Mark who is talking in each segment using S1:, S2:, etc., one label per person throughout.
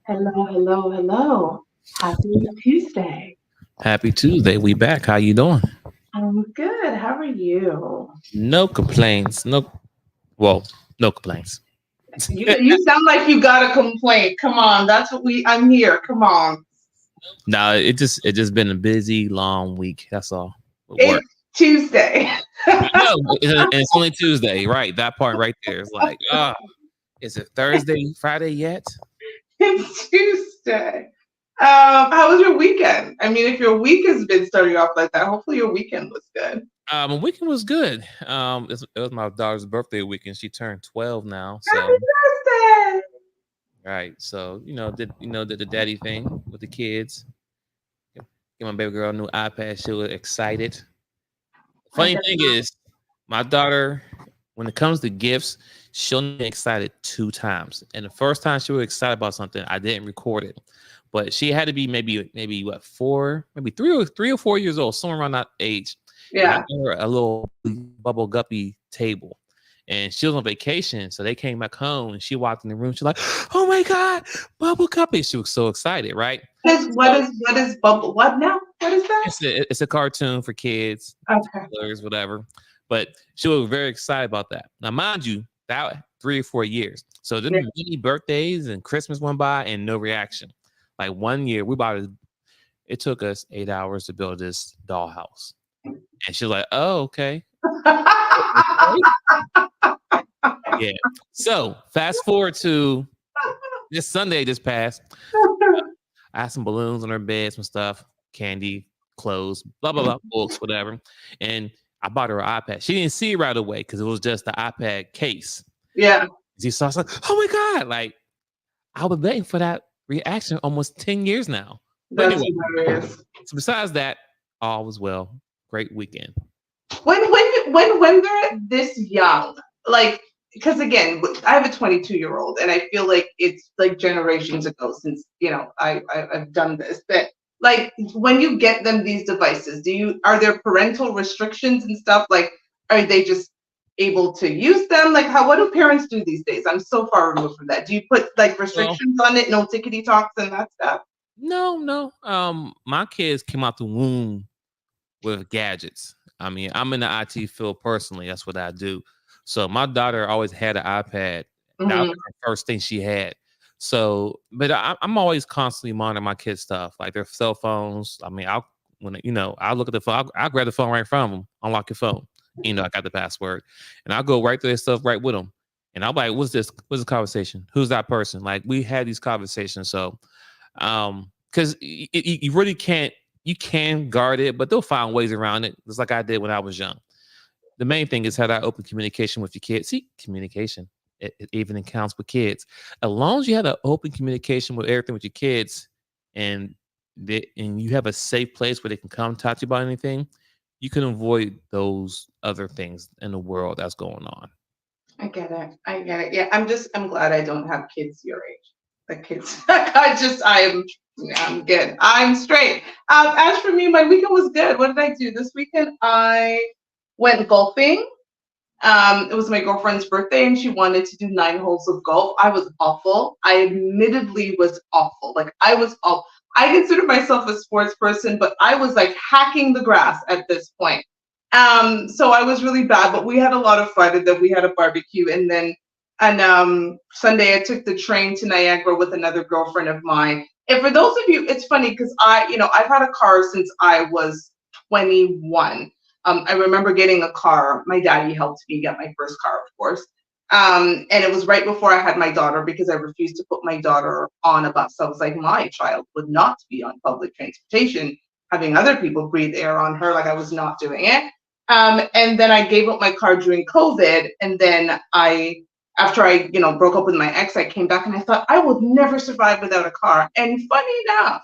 S1: Hello, hello, hello. Happy Tuesday.
S2: Happy Tuesday. We back. How you doing?
S1: I'm good. How are you?
S2: No complaints. Well, no complaints.
S1: You sound like you got a complaint. Come on, that's what I'm here. Come on.
S2: Nah, it just been a busy, long week. That's all. With work.
S1: It's Tuesday.
S2: I know, and it's only Tuesday, right? That part right there is like, is it Thursday, Friday yet?
S1: It's Tuesday. How was your weekend? I mean, if your week has been starting off like that, hopefully your weekend was good.
S2: My weekend was good. It was my daughter's birthday weekend. She turned 12 now,
S1: Happy
S2: so
S1: birthday!
S2: right. So did the daddy thing with the kids. Give my baby girl a new iPad. She was excited.
S1: I
S2: Funny
S1: get
S2: thing is, my daughter, when it comes to gifts, she'll get excited two times. And the first time she was excited about something, I didn't record it. But she had to be maybe what, four, maybe 3 or 4 years old, somewhere around that age. And I
S1: yeah.
S2: got her a little bubble guppy table. And she was on vacation, so they came back home and she walked in the room. She's like, "Oh my god, bubble guppy!" She was so excited, right? So
S1: What is bubble? What now? What is that?
S2: it's a cartoon for kids,
S1: Okay.
S2: toddlers, whatever. But she was very excited about that. Now, mind you, that 3 or 4 years. So then
S1: Yeah.
S2: many birthdays and Christmas went by and no reaction. Like one year, it took us 8 hours to build this dollhouse. And she's like, "Oh, okay. Okay." Yeah. So fast forward to this Sunday just passed. I had some balloons on her bed, some stuff, candy, clothes, blah, blah, blah, books, whatever. And I bought her an iPad. She didn't see it right away because it was just the iPad case.
S1: Yeah,
S2: She saw, it's like, "Oh my God." Like, I was waiting for that reaction almost 10 years now. But
S1: that's
S2: anyway,
S1: hilarious.
S2: so besides that, all was well. Great weekend.
S1: When they're this young, like, because again, I have a 22-year-old, and I feel like it's like generations ago since I've done this. But like, when you get them these devices, are there parental restrictions and stuff? Like, are they just able to use them? Like, what do parents do these days? I'm so far removed from that. Do you put like
S2: Well,
S1: restrictions on it? No tickety talks and that stuff.
S2: no, no. My kids came out the womb with gadgets. I mean, I'm in the IT field personally. That's what I do. So my daughter always had an iPad. That was
S1: Hmm.
S2: her first thing she had. So, but I'm always constantly monitoring my kids' stuff, like their cell phones. I mean, I'll look at the phone. I'll grab the phone right from them, unlock your phone. I got the password, and I'll go right through their stuff right with them. And I'm like, "What's this? What's the conversation? Who's that person?" Like we had these conversations. So because you really can't, you can guard it, but they'll find ways around it, just like I did when I was young. The main thing is have that open communication with your kids. See, communication, it even accounts with kids. As long as you have that open communication with everything with your kids, and and you have a safe place where they can come talk to you about anything, you can avoid those other things in the world that's going on.
S1: I get it. I get it. Yeah, I'm glad I don't have kids your age. The kids, I'm good. I'm straight. As for me, my weekend was good. What did I do this weekend? I went golfing. It was my girlfriend's birthday, and she wanted to do 9 holes of golf. I was awful. I admittedly was awful. Like I was awful. I consider myself a sports person, but I was like hacking the grass at this point. So I was really bad, but we had a lot of fun, and then we had a barbecue, and Sunday I took the train to Niagara with another girlfriend of mine. And for those of you, it's funny because I've had a car since I was 21. I remember getting a car. My daddy helped me get my first car, of course. And it was right before I had my daughter because I refused to put my daughter on a bus. I was like, my child would not be on public transportation, having other people breathe air on her. Like I was not doing it. And then I gave up my car during COVID. And then after I, broke up with my ex, I came back and I thought I would never survive without a car. And funny enough,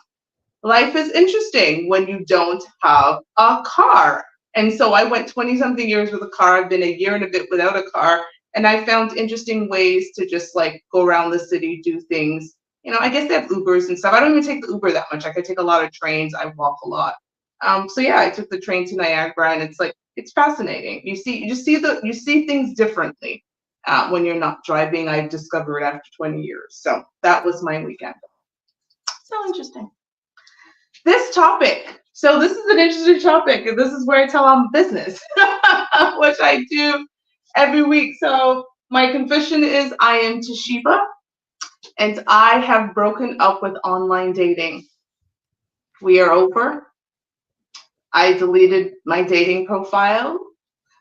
S1: life is interesting when you don't have a car. And so I went 20 something years with a car. I've been a year and a bit without a car. And I found interesting ways to just like go around the city, do things. I guess they have Ubers and stuff. I don't even take the Uber that much. Like I take a lot of trains. I walk a lot. So yeah, I took the train to Niagara, and it's like it's fascinating. You see things differently when you're not driving. I've discovered after 20 years. So that was my weekend. So interesting. This topic. So this is an interesting topic, and this is where I tell I'm business, which I do every week. So my confession is I am Toshiba, and I have broken up with online dating. We are over. I deleted my dating profile.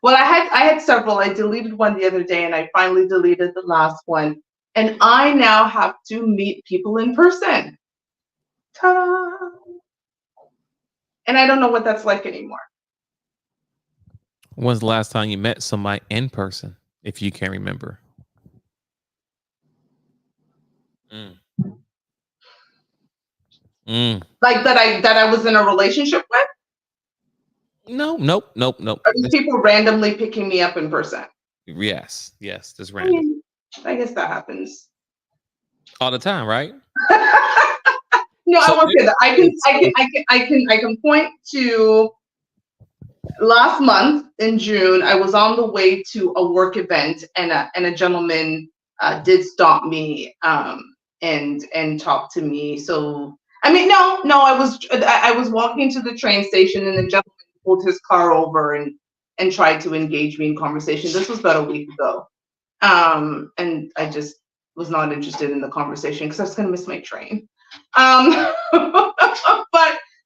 S1: Well, I had several. I deleted one the other day, and I finally deleted the last one. And I now have to meet people in person. Ta-da! And I don't know what that's like anymore.
S2: When's the last time you met somebody in person, if you can remember?
S1: Like that I was in a relationship with?
S2: Nope.
S1: Are these people randomly picking me up in person?
S2: Yes, just
S1: I
S2: random.
S1: mean, I guess that happens.
S2: All the time, right?
S1: No,
S2: So
S1: I won't say that. I can point to last month in June. I was on the way to a work event, and a gentleman did stop me and talk to me. So I mean, no, I was walking to the train station, and the gentleman pulled his car over and tried to engage me in conversation. This was about a week ago, and I just was not interested in the conversation because I was going to miss my train. But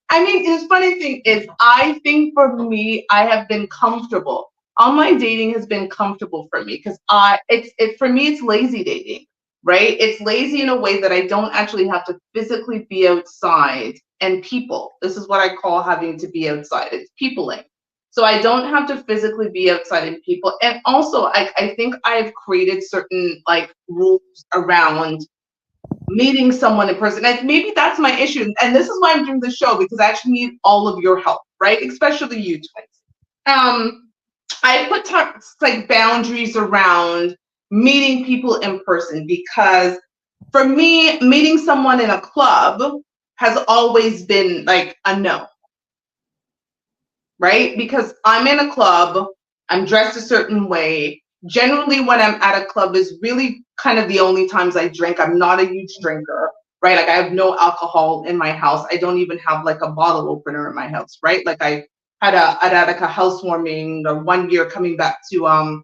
S1: I mean, the funny thing is, I think for me, I have been comfortable. Online dating has been comfortable for me because for me, it's lazy dating, right? It's lazy in a way that I don't actually have to physically be outside and people. This is what I call having to be outside. It's peopling. So I don't have to physically be outside and people. And also, I think I've created certain like rules around meeting someone in person. And maybe that's my issue. And this is why I'm doing the show, because I actually need all of your help, right? Especially you twins. I put like boundaries around meeting people in person because for me, meeting someone in a club has always been like a no, right? Because I'm in a club, I'm dressed a certain way. Generally, when I'm at a club is really kind of the only times I drink. I'm not a huge drinker, right? Like I have no alcohol in my house. I don't even have like a bottle opener in my house, right? Like I had a housewarming 1 year coming back to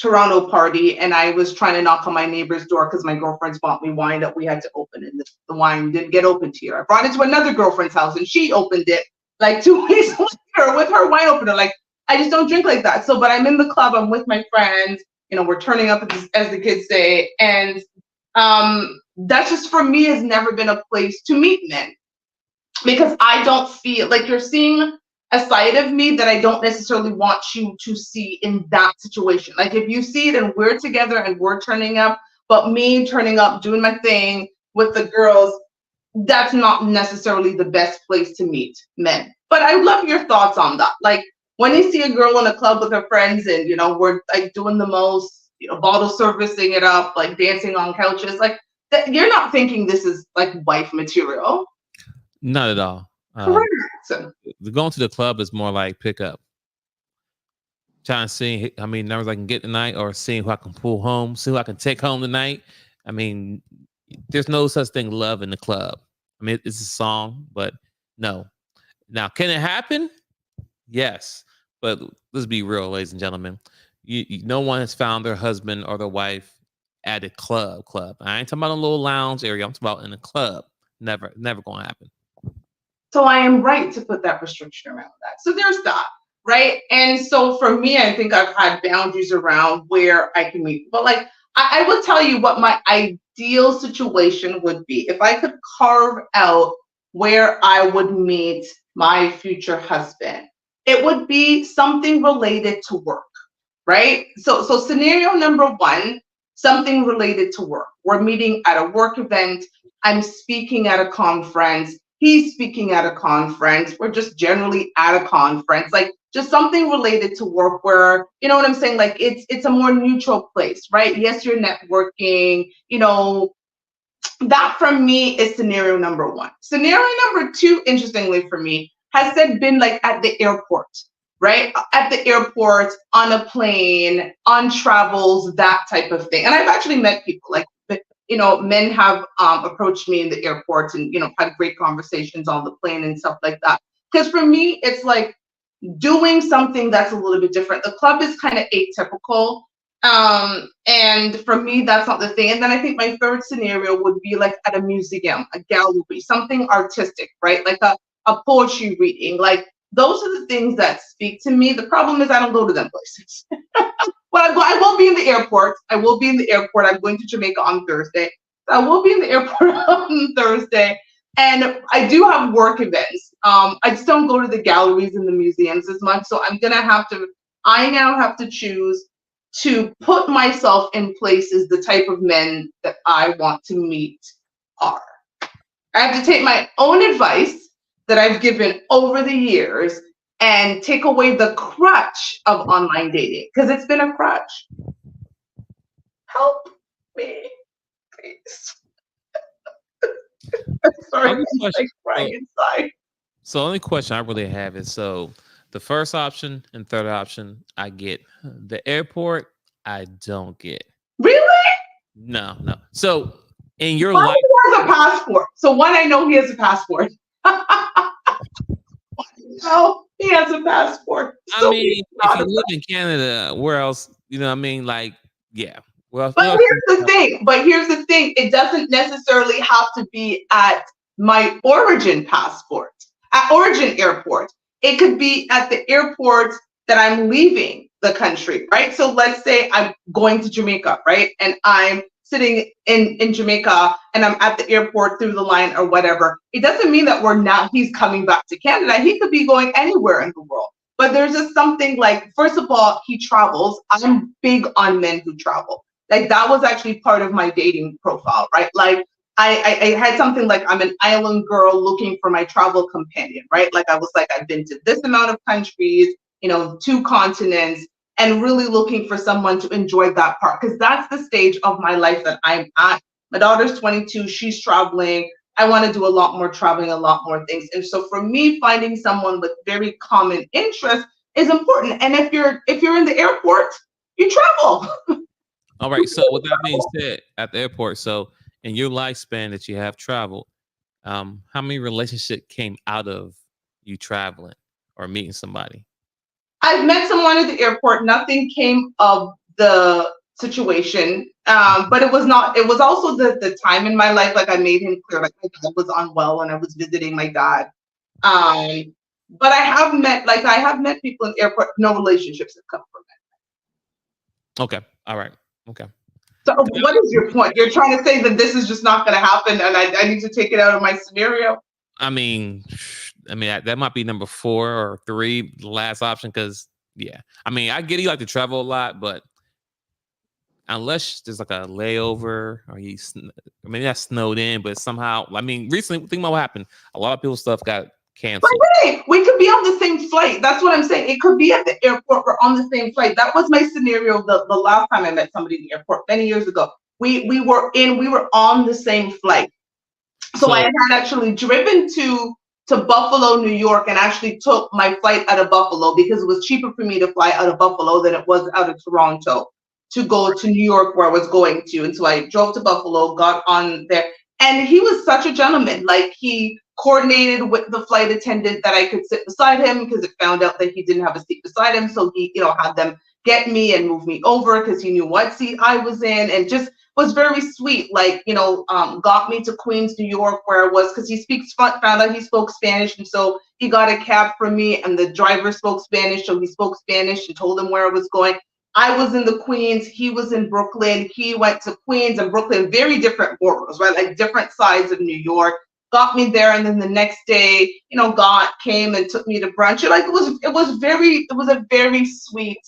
S1: Toronto party, and I was trying to knock on my neighbor's door because my girlfriends bought me wine that we had to open, and the wine didn't get opened here. I brought it to another girlfriend's house, and she opened it like 2 weeks later with her wine opener. Like I just don't drink like that. So, but I'm in the club, I'm with my friends, we're turning up, as the kids say, and that just for me has never been a place to meet men because I don't feel like you're seeing a side of me that I don't necessarily want you to see in that situation. Like if you see it and we're together and we're turning up, but me turning up, doing my thing with the girls, that's not necessarily the best place to meet men. But I love your thoughts on that. Like when you see a girl in a club with her friends and, we're like doing the most, bottle servicing it up, like dancing on couches, like that, you're not thinking this is like wife material.
S2: Not at all. Going to the club is more like pickup. Trying to see how many numbers I can get tonight, or seeing who I can pull home, see who I can take home tonight. I mean, there's no such thing love in the club. I mean, it's a song, but no. Now, can it happen? Yes. But let's be real, ladies and gentlemen. No one has found their husband or their wife at a club. I ain't talking about a little lounge area. I'm talking about in a club. Never going to happen.
S1: So I am right to put that restriction around that. So there's that, right? And so for me, I think I've had boundaries around where I can meet. But like, I will tell you what my ideal situation would be. If I could carve out where I would meet my future husband, it would be something related to work, right? So scenario number one, something related to work. We're meeting at a work event. I'm speaking at a conference. He's speaking at a conference. We're just generally at a conference, like just something related to work where, you know what I'm saying? Like it's a more neutral place, right? Yes, you're networking, that for me is scenario number one. Scenario number two, interestingly for me, has been like at the airport, right? At the airport, on a plane, on travels, that type of thing. And I've actually met people like men have approached me in the airport and, had great conversations on the plane and stuff like that. Because for me, it's like doing something that's a little bit different. The club is kind of atypical. And for me, that's not the thing. And then I think my third scenario would be like at a museum, a gallery, something artistic, right? Like a poetry reading. Like those are the things that speak to me. The problem is I don't go to them places. But I will be in the airport. I will be in the airport. I'm going to Jamaica on Thursday. So I will be in the airport on Thursday. And I do have work events. I just don't go to the galleries and the museums as much. So I now have to choose to put myself in places the type of men that I want to meet are. I have to take my own advice that I've given over the years and take away the crutch of online dating, because it's been a crutch. Help me, please. I'm sorry, I'm like crying inside.
S2: So the only question I really have is, so the first option and third option I get. The airport I don't get.
S1: Really?
S2: No. So in your
S1: life,
S2: he
S1: has a passport. So one, I know he has a passport. No, he has a passport.
S2: So I mean, if you live in Canada, where else? You know what I mean? Like, yeah. Well,
S1: but here's the thing. It doesn't necessarily have to be at my origin passport, at origin airport. It could be at the airport that I'm leaving the country, right? So let's say I'm going to Jamaica, right? And I'm sitting in Jamaica and I'm at the airport through the line or whatever. It doesn't mean that he's coming back to Canada. He could be going anywhere in the world. But there's just something like, first of all, he travels. I'm big on men who travel. Like that was actually part of my dating profile, right? Like I had something like, I'm an island girl looking for my travel companion, right? Like I was like, I've been to this amount of countries, 2 continents, and really looking for someone to enjoy that part, because that's the stage of my life that I'm at. My daughter's 22, she's traveling. I want to do a lot more traveling, a lot more things. And so for me, finding someone with very common interests is important. And if you're in the airport, you travel.
S2: All right. So with that being said, at the airport, so in your lifespan that you have traveled, how many relationships came out of you traveling or meeting somebody?
S1: I've met someone at the airport. Nothing came of the situation, but it was also the time in my life. Like I made him clear, like my dad was unwell and I was visiting my dad. But I have met people in the airport. No relationships have come from it.
S2: Okay. All right. Okay.
S1: So what is your point? You're trying to say that this is just not going to happen and I need to take it out of my scenario?
S2: I mean, that might be number 4 or 3, the last option, because, yeah. I mean, I get you like to travel a lot, but unless there's like a layover or maybe that's snowed in, but somehow, I mean, recently, think about what happened. A lot of people's stuff got canceled.
S1: But hey, we could be on the same flight. That's what I'm saying. It could be at the airport. We're on the same flight. That was my scenario the last time I met somebody in the airport many years ago. We were on the same flight. So I had actually driven to Buffalo, New York, and actually took my flight out of Buffalo because it was cheaper for me to fly out of Buffalo than it was out of Toronto to go to New York where I was going to. And so I drove to Buffalo, got on there, and he was such a gentleman. Like he coordinated with the flight attendant that I could sit beside him because it found out that he didn't have a seat beside him. So he, had them get me and move me over because he knew what seat I was in, and just was very sweet. Like, got me to Queens, New York, where I was, because found out he spoke Spanish, and so he got a cab for me, and the driver spoke Spanish, so he spoke Spanish and told him where I was going. I was in the Queens, he was in Brooklyn. He went to Queens and Brooklyn, very different boroughs, right? Like different sides of New York. Got me there, and then the next day, came and took me to brunch. Like it was a very sweet,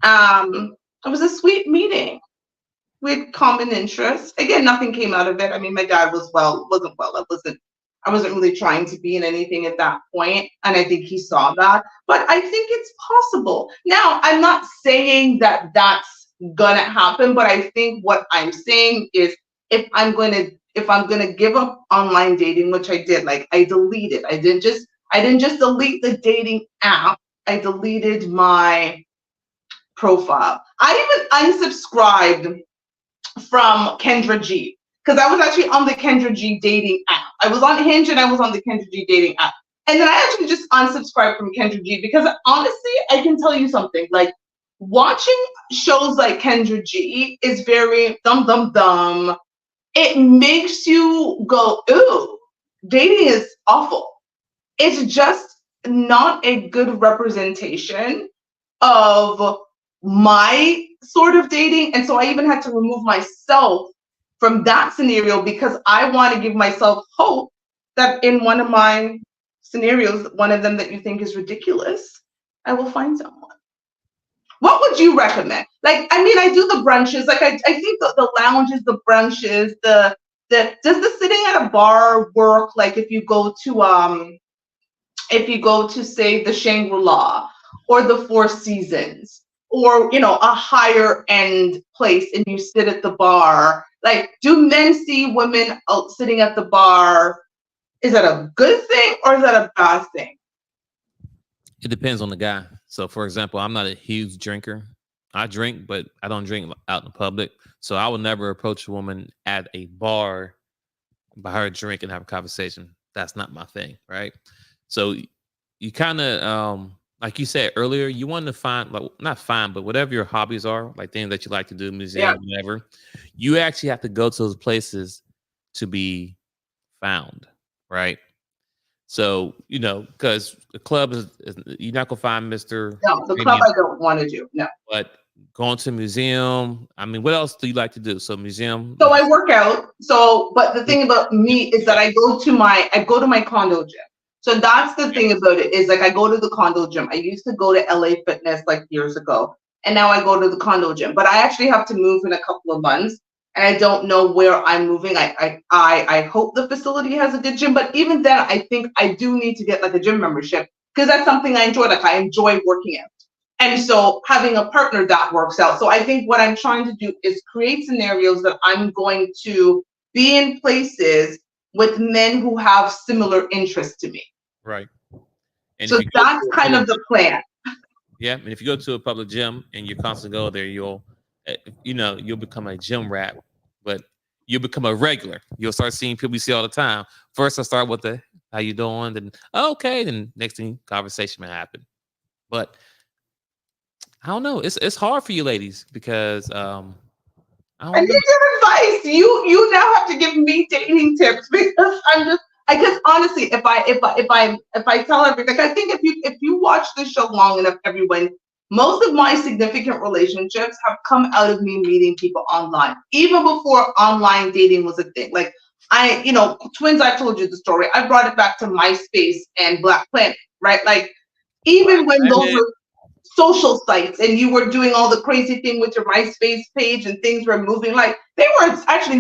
S1: it was a sweet meeting. We had common interests. Again, nothing came out of it. I mean, my dad wasn't well. I wasn't really trying to be in anything at that point, and I think he saw that. But I think it's possible. Now, I'm not saying that that's gonna happen, but I think what I'm saying is if I'm gonna give up online dating, which I did, like I deleted. I didn't just delete the dating app. I deleted my profile. I even unsubscribed from Kendra G. because I was actually on the Kendra G dating app. I was on Hinge and I was on the Kendra G dating app. And then I actually just unsubscribed from Kendra G because honestly, I can tell you something. Like watching shows like Kendra G is very dumb. It makes you go, ooh, dating is awful. It's just not a good representation of my sort of dating. And so I even had to remove myself from that scenario because I want to give myself hope that in one of my scenarios, one of them that you think is ridiculous, I will find someone. What would you recommend? Like, I mean, I do the brunches. Like, I think the lounges, the brunches, does the sitting at a bar work? Like, if you go to say the Shangri-La or the Four Seasons, or you know, a higher end place, and you sit at the bar. Like, do men see women sitting at the bar? Is that a good thing or is that a bad thing?
S2: It depends on the guy. So, for example, I'm not a huge drinker. I drink, but I don't drink out in the public. So I would never approach a woman at a bar, buy her a drink, and have a conversation. That's not my thing, right? So you kind of, like you said earlier, you want to find, like, not find, but whatever your hobbies are, like things that you like to do, museum, whatever. You actually have to go to those places to be found, right? So, you know, because the club is you're not gonna find Mr.
S1: No, the club I don't want to do. No.
S2: But going to museum, I mean, what else do you like to do? So museum.
S1: So I work out. So, but the thing about me is that I go to my condo gym. So that's the thing about it, is like I go to the condo gym. I used to go to LA Fitness like years ago, and now I go to the condo gym. But I actually have to move in a couple of months, and I don't know where I'm moving. I hope the facility has a good gym, but even then, I think I do need to get like a gym membership because that's something I enjoy. Like I enjoy working out. And so having a partner, that works out. So I think what I'm trying to do is create scenarios that I'm going to be in places with men who have similar interests to me.
S2: Right. And
S1: so that's kind of the plan.
S2: Yeah. And if you go to a public gym and you constantly go there, you'll become a gym rat, but you'll become a regular. You'll start seeing people you see all the time. First, I start with the, how you doing? Then, okay. Then next thing, conversation may happen. But I don't know. It's hard for you ladies because I
S1: need your advice. You now have to give me dating tips because because honestly, if I tell everything, I think if you watch this show long enough, everyone, most of my significant relationships have come out of me meeting people online, even before online dating was a thing. Like Twins, I told you the story. I brought it back to MySpace and Black Planet, right? Like even when those were social sites and you were doing all the crazy thing with your MySpace page and things were moving, like those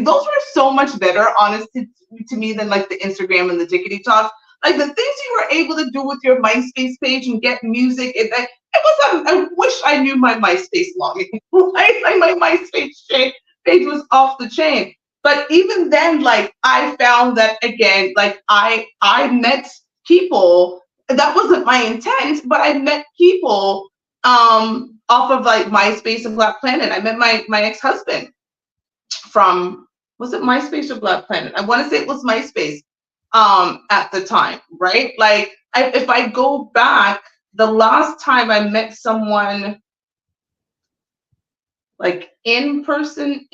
S1: were so much better, honestly, to me than like the Instagram and the tickety talk. Like the things you were able to do with your MySpace page and get music, I wish I knew my MySpace login. Like my MySpace page was off the chain. But even then, like I found that again, like I met people, that wasn't my intent, but I met people off of like MySpace and Black Planet. I met my ex-husband from, was it MySpace or Black Planet? I want to say it was MySpace at the time, right? Like if I go back, the last time I met someone like in person.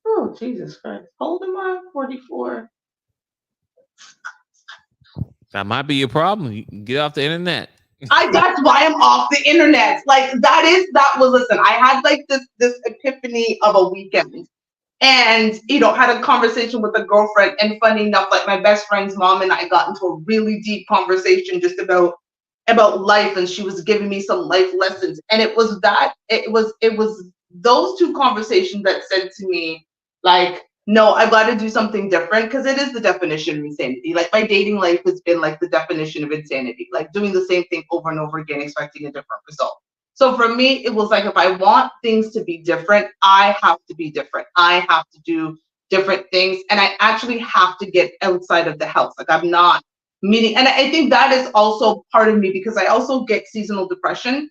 S1: Oh, Jesus Christ. How old am I? 44.
S2: That might be your problem. You can get off the internet.
S1: That's why I'm off the internet. Like listen, I had like this epiphany of a weekend, and had a conversation with a girlfriend, and funny enough, like my best friend's mom and I got into a really deep conversation just about life, and she was giving me some life lessons, and it was those two conversations that said to me, like, no, I've got to do something different, because it is the definition of insanity. Like my dating life has been like the definition of insanity, like doing the same thing over and over again, expecting a different result. So for me, it was like, if I want things to be different, I have to be different. I have to do different things, and I actually have to get outside of the house. Like I'm not meeting, and I think that is also part of me, because I also get seasonal depression.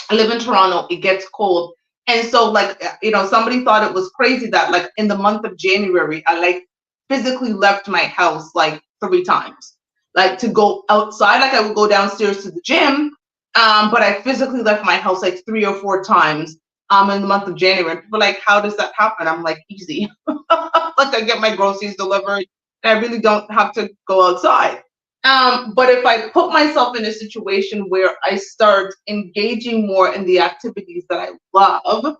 S1: I live in Toronto, it gets cold. And so like, somebody thought it was crazy that like in the month of January, I like physically left my house like 3 times, like to go outside. Like I would go downstairs to the gym, but I physically left my house like 3 or 4 times in the month of January. And people are like, how does that happen? I'm like, easy. Like I get my groceries delivered and I really don't have to go outside. But if I put myself in a situation where I start engaging more in the activities that I love,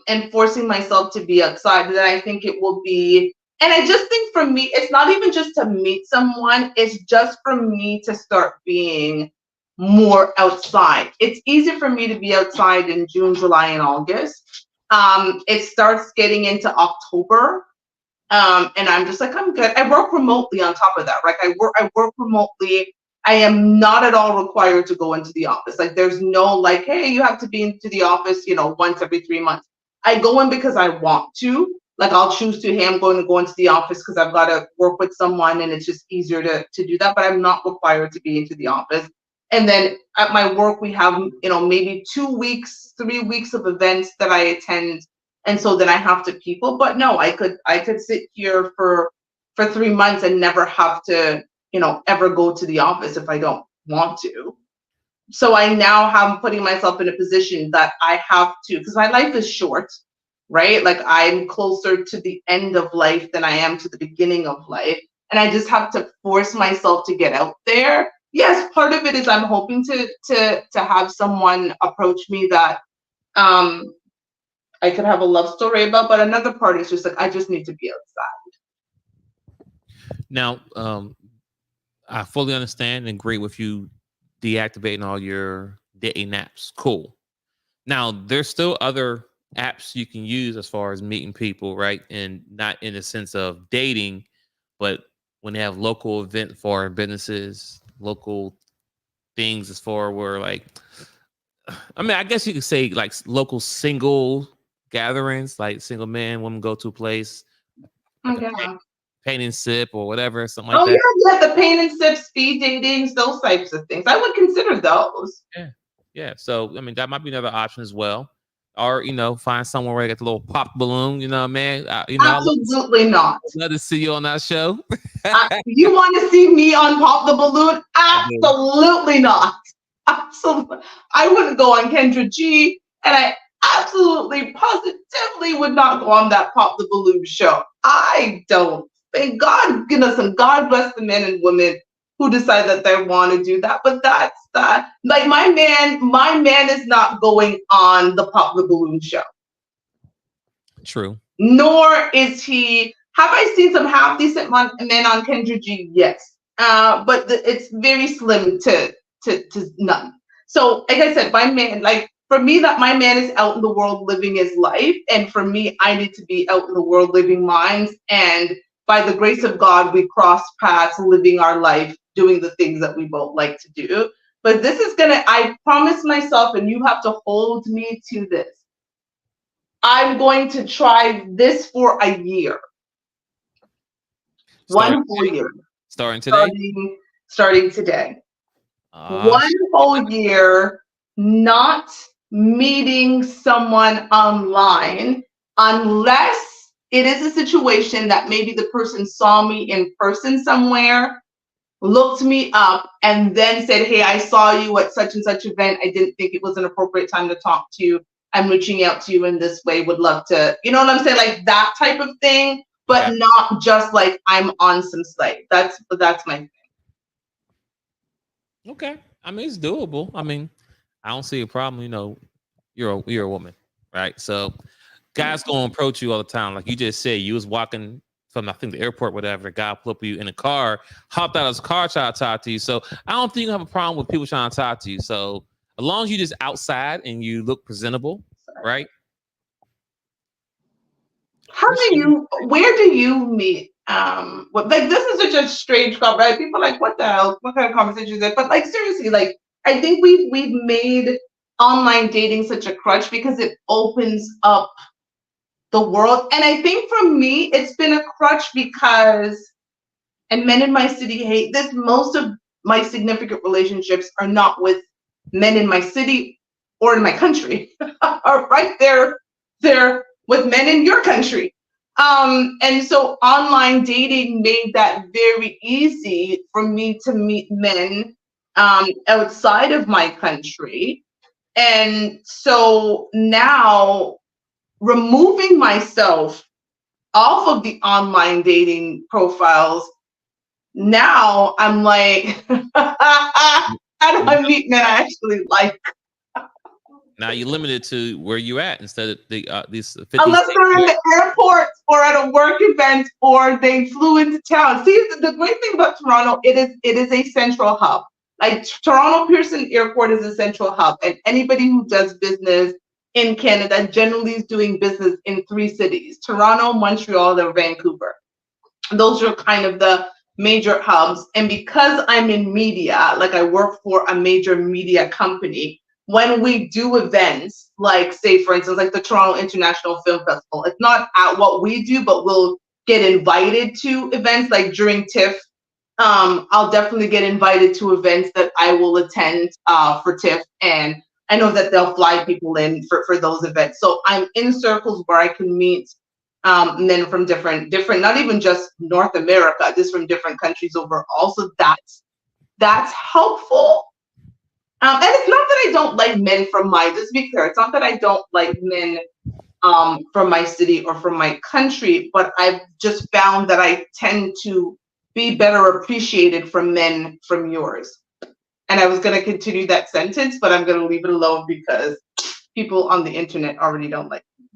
S1: and forcing myself to be outside, then I think it will be. And I just think for me, it's not even just to meet someone, it's just for me to start being more outside. It's easy for me to be outside in June, July, and August. It starts getting into October. And I'm just like, I'm good. I work remotely on top of that. Like I work remotely. I am not at all required to go into the office. Like there's no like, hey, you have to be into the office, once every 3 months. I go in because I want to. Like I'll choose to, hey, I'm going to go into the office because I've got to work with someone and it's just easier to do that. But I'm not required to be into the office. And then at my work, we have, maybe 2 weeks, 3 weeks of events that I attend. And so then I have to people, but no, I could sit here for 3 months and never have to, ever go to the office if I don't want to. So I now am putting myself in a position that I have to, because my life is short, right? Like I'm closer to the end of life than I am to the beginning of life. And I just have to force myself to get out there. Yes, part of it is I'm hoping to have someone approach me that I could have a love story about, but another part is just like I just need to be outside.
S2: Now, I fully understand and agree with you deactivating all your dating apps. Cool. Now, there's still other apps you can use as far as meeting people, right? And not in the sense of dating, but when they have local event for businesses, local things as far where like, I mean, I guess you could say like local single gatherings, like single man, woman go to a place, like a paint and sip or whatever, something like that.
S1: Oh yeah, the paint and sip, speed datings, those types of things. I would consider those.
S2: Yeah. So I mean, that might be another option as well. Or find somewhere where I get the little pop balloon. You know, man.
S1: Absolutely not.
S2: Love to see you on that show.
S1: You want to see me on Pop the Balloon? Absolutely not. Absolutely. I wouldn't go on Kendra G, and I absolutely, positively would not go on that Pop the Balloon show. I don't. Thank God, goodness, and God bless the men and women who decide that they want to do that. But that's that. Like my man is not going on the Pop the Balloon show.
S2: True.
S1: Nor is he. Have I seen some half decent men on Kendra G? Yes. But it's very slim to none. So like I said, my man, like for me, that my man is out in the world living his life, and for me, I need to be out in the world living mine. And by the grace of God, we cross paths living our life, doing the things that we both like to do. But this is I promise myself, and you have to hold me to this, I'm going to try this for a year. One whole year.
S2: Starting today?
S1: Starting today. 1 whole year, not meeting someone online unless it is a situation that maybe the person saw me in person somewhere, looked me up, and then said, hey, I saw you at such and such event. I didn't think it was an appropriate time to talk to you. I'm reaching out to you in this way. Would love to, you know what I'm saying? Like that type of thing, but not just like I'm on some site. That's my thing.
S2: Okay. I mean, it's doable. I mean, I don't see a problem. You're a woman, right? So guys gonna approach you all the time. Like you just said, you was walking from, I think, the airport, whatever. The guy pulled up you in a car, hopped out of his car, tried to talk to you. So I don't think you have a problem with people trying to talk to you. So as long as you just outside and you look presentable, right?
S1: Where do you meet? Like this is such a strange conversation, right? People are like, what the hell? What kind of conversation is that? But like seriously, like I think we've made online dating such a crutch because it opens up the world. And I think for me, it's been a crutch because, and men in my city hate this, most of my significant relationships are not with men in my city or in my country are right there with men in your country. And so online dating made that very easy for me to meet men outside of my country. And so now removing myself off of the online dating profiles, now I'm like, how do I meet men I actually like?
S2: Now you're limited to where you at instead of these 50
S1: Unless
S2: states.
S1: they're in the airport or at a work event or they flew into town. See, the great thing about Toronto, it is a central hub. Like Toronto Pearson Airport is a central hub, and anybody who does business in Canada generally is doing business in 3 cities: Toronto, Montreal, and Vancouver. Those are kind of the major hubs. And because I'm in media, like I work for a major media company, when we do events, like say for instance, like the Toronto International Film Festival, it's not at what we do, but we'll get invited to events like during TIFF. I'll definitely get invited to events that I will attend for TIFF, and I know that they'll fly people in for those events. So I'm in circles where I can meet men from different, not even just North America, just from different countries overall. So that's helpful. And it's not that I don't like men from just to be clear, it's not that I don't like men from my city or from my country, but I've just found that I tend to be better appreciated from men from yours. And I was going to continue that sentence, but I'm going to leave it alone because people on the internet already don't like me.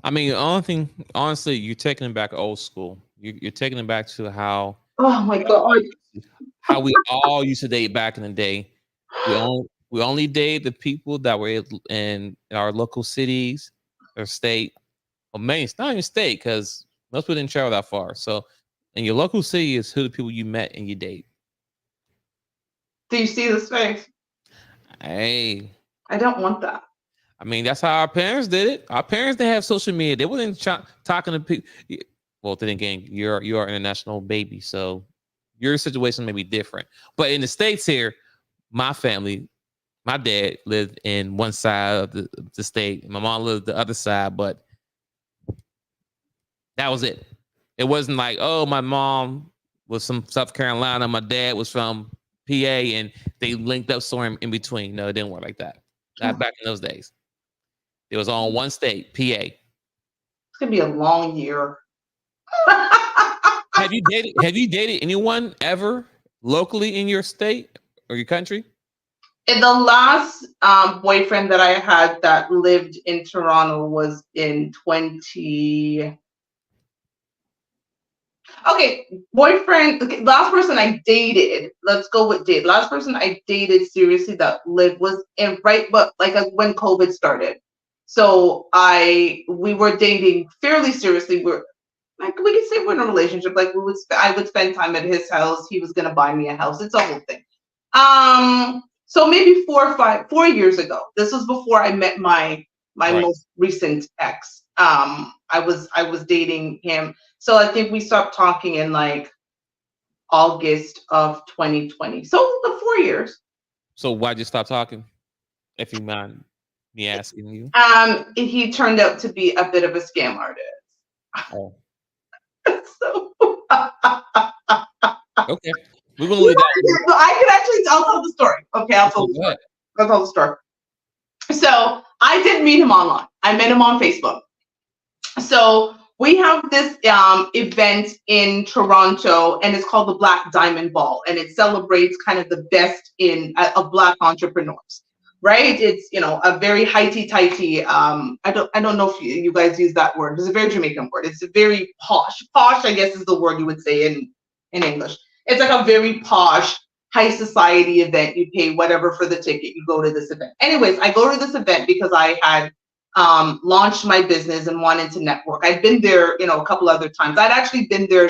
S2: I mean, the only thing, honestly, you're taking it back old school. You're taking it back to how
S1: Oh my God.
S2: how we all used to date back in the day. We only date the people that were in our local cities or state, or maybe it's not even state because most people didn't travel that far. So, in your local city is who the people you met and you date.
S1: Do you see this face?
S2: Hey,
S1: I don't want that.
S2: I mean, that's how our parents did it. Our parents didn't have social media. They wasn't talking to people. Well, then again, you are international baby, so your situation may be different. But in the States here, my family, my dad lived in one side of the state. My mom lived the other side, but that was it. It wasn't like, oh, my mom was from South Carolina, my dad was from PA, and they linked up somewhere in between. No, it didn't work like that. Not back in those days. It was all one state, PA.
S1: It's gonna be a long year.
S2: Have you dated anyone ever locally in your state or your country?
S1: And the last boyfriend that I had that lived in Toronto was in 20. Okay, boyfriend. Okay, last person I dated. Let's go with date. Last person I dated seriously that lived was in but like when COVID started. So we were dating fairly seriously. We're like, we could say we're in a relationship. Like I would spend time at his house. He was gonna buy me a house. It's a whole thing. So maybe 4 years ago. This was before I met my
S2: Right.
S1: most recent ex. I was dating him. So I think we stopped talking in like August of 2020. So the 4 years.
S2: So why'd you stop talking? If you mind me asking you.
S1: He turned out to be a bit of a scam artist.
S2: Oh,
S1: So
S2: okay. We're gonna leave that.
S1: I'll tell the story. Okay, I'll tell the
S2: Go
S1: story.
S2: ahead.
S1: I'll tell the story. So I didn't meet him online. I met him on Facebook. So we have this event in Toronto, and it's called the Black Diamond Ball, and it celebrates kind of the best of Black entrepreneurs, right? It's a very highty-tighty. I don't know if you guys use that word. It's a very Jamaican word. It's a very posh. Posh, I guess, is the word you would say in English. It's like a very posh, high society event. You pay whatever for the ticket. You go to this event. Anyways, I go to this event because I had launched my business and wanted to network. I'd been there, a couple other times. I'd actually been there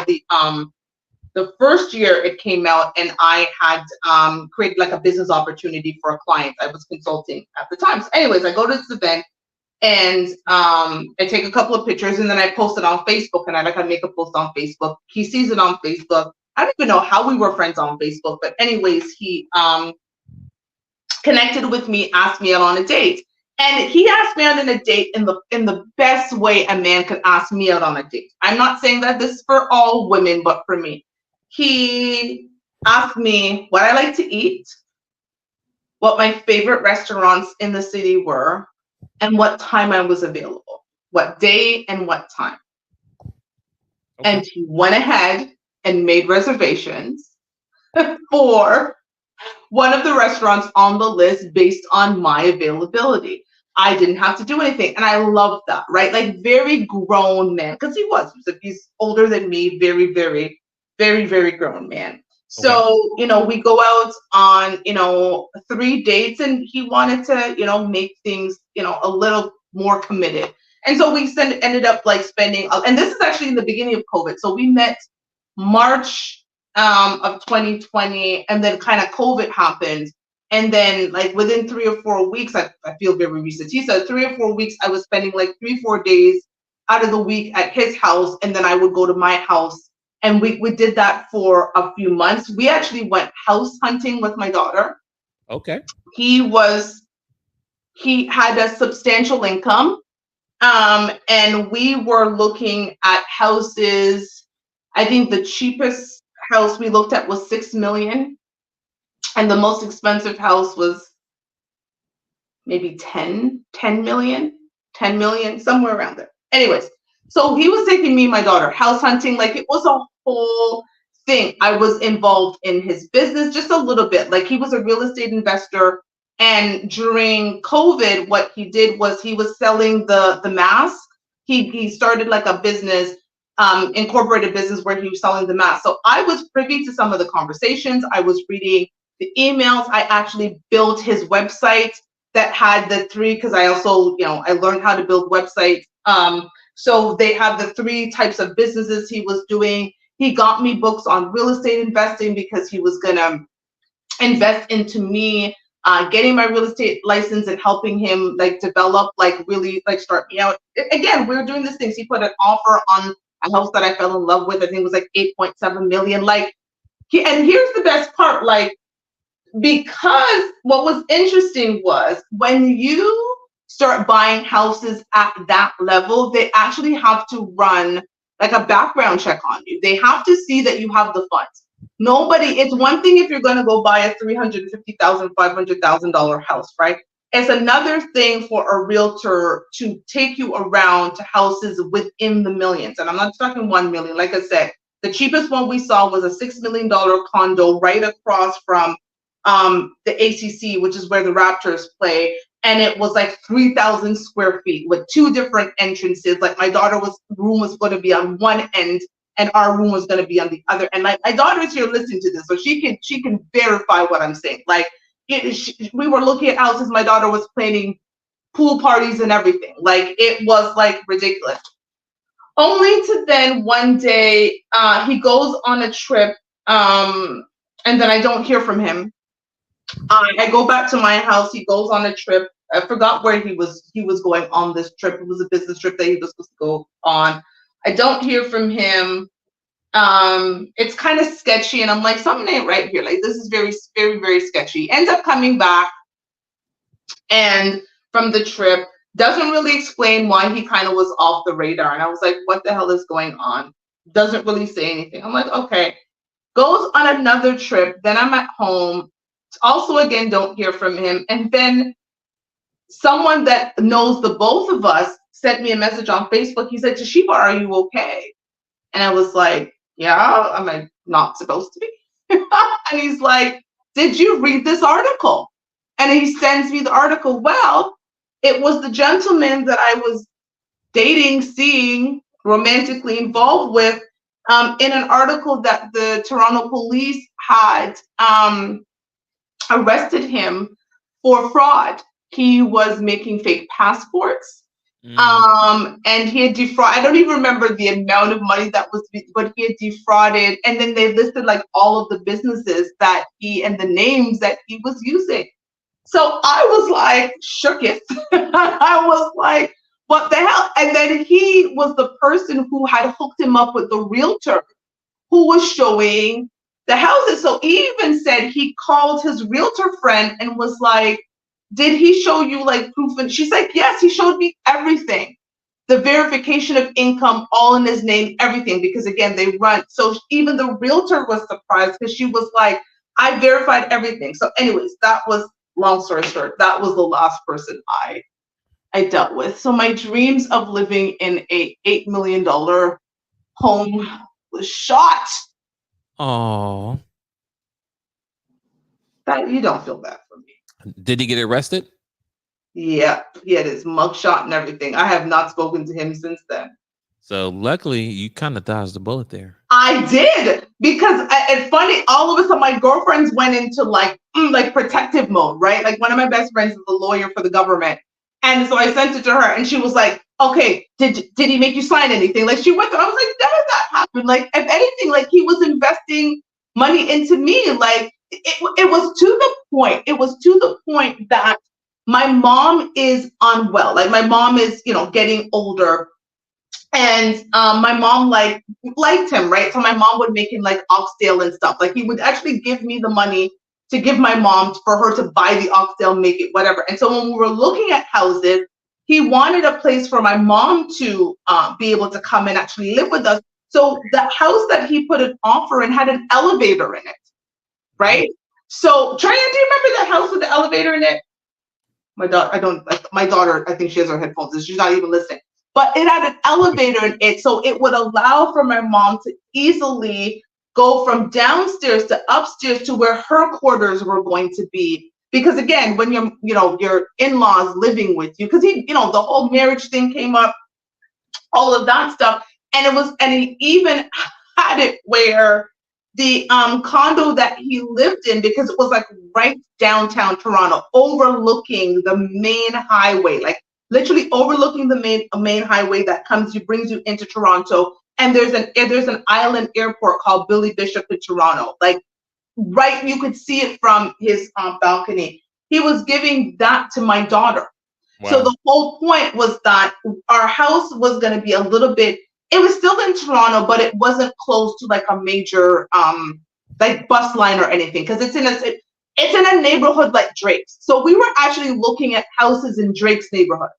S1: the first year it came out, and I had created like a business opportunity for a client I was consulting at the time. So anyways, I go to this event, and I take a couple of pictures, and then I post it on Facebook, and I make a post on Facebook. He sees it on Facebook. I don't even know how we were friends on Facebook, but anyways, he connected with me, asked me out on a date. And he asked me out on a date in the best way a man could ask me out on a date. I'm not saying that this is for all women, but for me. He asked me what I like to eat, what my favorite restaurants in the city were, and what time I was available, what day and what time.
S2: Okay.
S1: And he went ahead and made reservations for one of the restaurants on the list based on my availability. I didn't have to do anything. And I love that, right? Like very grown man, because he's older than me, very, very, very, very grown man. So, you know, we go out on, you know, 3 dates and he wanted to, you know, make things, you know, a little more committed. And so we ended up like spending, and this is actually in the beginning of COVID. So we met March of 2020, and then kind of COVID happened. And then like within 3 or 4 weeks, I feel very recent. He said 3 or 4 weeks, I was spending like 3-4 days out of the week at his house. And then I would go to my house. And we did that for a few months. We actually went house hunting with my daughter.
S2: Okay.
S1: He had a substantial income. And we were looking at houses. I think the cheapest house we looked at was 6 million. And the most expensive house was maybe 10 million, somewhere around there. Anyways, so he was taking me and my daughter house hunting. Like it was a whole thing. I was involved in his business just a little bit. Like he was a real estate investor. And during COVID, what he did was he was selling the mask. He started like a business, incorporated business where he was selling the mask. So I was privy to some of the conversations. I was reading the emails. I actually built his website that had the 3, because I also, you know, I learned how to build websites. So they have the 3 types of businesses he was doing. He got me books on real estate investing because he was gonna invest into me getting my real estate license and helping him like develop, like really like start me out. Again, we were doing these things. He put an offer on a house that I fell in love with. I think it was like 8.7 million. Like, and here's the best part, like, because what was interesting was when you start buying houses at that level, they actually have to run like a background check on you. They have to see that you have the funds. It's one thing if you're going to go buy a $350,000, $500,000 house, right? It's another thing for a realtor to take you around to houses within the millions. And I'm not talking 1 million. Like I said, the cheapest one we saw was a $6 million condo right across from the ACC, which is where the Raptors play. And it was like 3,000 square feet with 2 different entrances. Like my daughter's room was going to be on one end and our room was going to be on the other. And like my daughter is here listening to this, so she can verify what I'm saying. Like we were looking at houses. My daughter was planning pool parties and everything. Like it was like ridiculous. Only to then one day he goes on a trip, and then I don't hear from him. I go back to my house. He goes on a trip. I forgot where he was going on this trip. It was a business trip that he was supposed to go on. I don't hear from him. It's kind of sketchy, and I'm like, something ain't right here. Like this is very, very, very sketchy. Ends up coming back, and from the trip, doesn't really explain why he kind of was off the radar. And I was like, what the hell is going on? Doesn't really say anything. I'm like, okay. Goes on another trip. Then I'm at home. Also, again, don't hear from him. And then someone that knows the both of us sent me a message on Facebook. He said, Toshiba, are you okay? And I was like, yeah, am I not supposed to be? And he's like, did you read this article? And he sends me the article. Well, it was the gentleman that I was dating, seeing, romantically involved with, in an article that the Toronto police had arrested him for fraud. He was making fake passports. And he had defrauded, I don't even remember the amount of money that was, but he had defrauded. And then they listed like all of the businesses that he and the names that he was using. So I was like, shooketh. I was like, what the hell? And then he was the person who had hooked him up with the realtor who was showing the houses. So he even said he called his realtor friend and was like, did he show you like proof? And she's like, yes, he showed me everything. The verification of income, all in his name, everything, because again, they run. So even the realtor was surprised because she was like, I verified everything. So anyways, that was, long story short, that was the last person I dealt with. So my dreams of living in a $8 million home was shot.
S2: Oh,
S1: That, you don't feel bad for me.
S2: did he get arrested?
S1: Yeah, he had his mugshot and everything. I have not spoken to him since then.
S2: So luckily, you kind of dodged the bullet there.
S1: I did, because it's funny. All of a sudden, my girlfriends went into like protective mode, right? Like one of my best friends is a lawyer for the government, and so I sent it to her, and she was like, "Okay, did he make you sign anything?" Like she went through. I was like, "Never that happened." Like if anything, like he was investing money into me. Like it was to the point. It was to the point that my mom is unwell. Like my mom is, getting older. And my mom liked him, right? So my mom would make him like oxtail and stuff. Like he would actually give me the money to give my mom for her to buy the oxtail, make it whatever. And so when we were looking at houses, he wanted a place for my mom to be able to come and actually live with us. So the house that he put an offer in had an elevator in it, right? So Trey, do you remember that house with the elevator in it? My daughter, my daughter, I think she has her headphones and she's not even listening. But it had an elevator in it, so it would allow for my mom to easily go from downstairs to upstairs to where her quarters were going to be. Because again, when your in-laws living with you, because the whole marriage thing came up, all of that stuff, and he even had it where the condo that he lived in, because it was like right downtown Toronto, overlooking the main highway, like literally overlooking the main highway that brings you into Toronto. And there's an island airport called Billy Bishop in Toronto. Like right, you could see it from his balcony. He was giving that to my daughter. Wow. So the whole point was that our house was going to be a little bit, it was still in Toronto, but it wasn't close to like a major like bus line or anything, because it's in a neighborhood like Drake's. So we were actually looking at houses in Drake's neighborhood.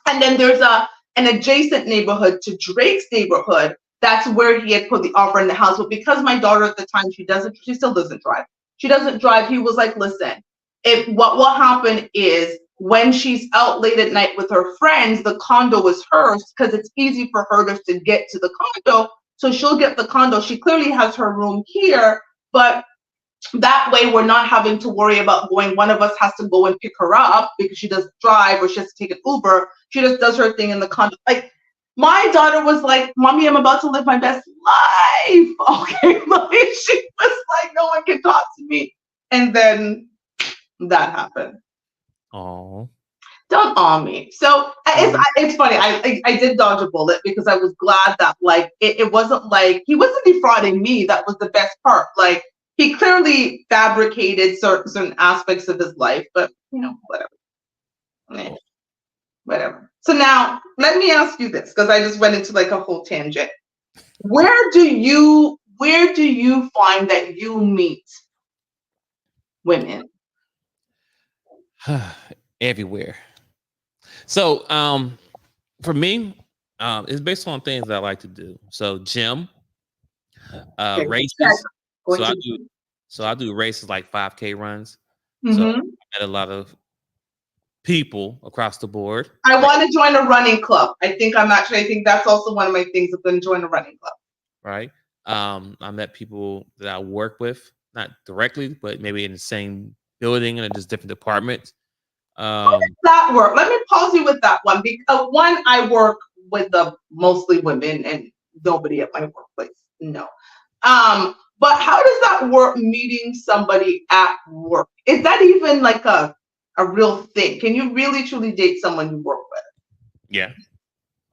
S1: And then there's an adjacent neighborhood to Drake's neighborhood. That's where he had put the offer in the house. But because my daughter at the time, she still doesn't drive. She doesn't drive. He was like, listen, what will happen is when she's out late at night with her friends, the condo is hers because it's easy for her to get to the condo. So she'll get the condo. She clearly has her room here, but that way we're not having to worry about going. One of us has to go and pick her up because she doesn't drive, or she has to take an Uber. She just does her thing in the condo. Like my daughter was like, "Mommy, I'm about to live my best life." Okay, like she was like, "No one can talk to me," and then that happened.
S2: Oh,
S1: don't awe me. So it's funny. I did dodge a bullet because I was glad that like it wasn't like he wasn't defrauding me. That was the best part. Like he clearly fabricated certain aspects of his life, but whatever. Whatever. So now let me ask you this, because I just went into like a whole tangent. Where do you find that you meet women?
S2: Everywhere. So for me, it's based on things that I like to do. So gym, races. So I do races like 5K runs. Mm-hmm. So I met a lot of people across the board.
S1: I want to join a running club. I think that's also one of my things. I'm going to join a running club.
S2: Right. I met people that I work with, not directly, but maybe in the same building and just different departments.
S1: How does that work? Let me pause you with that one, because one, I work with mostly women and nobody at my workplace. No. But how does that work, meeting somebody at work? Is that even like a real thing? Can you really truly date someone you work with?
S2: Yeah.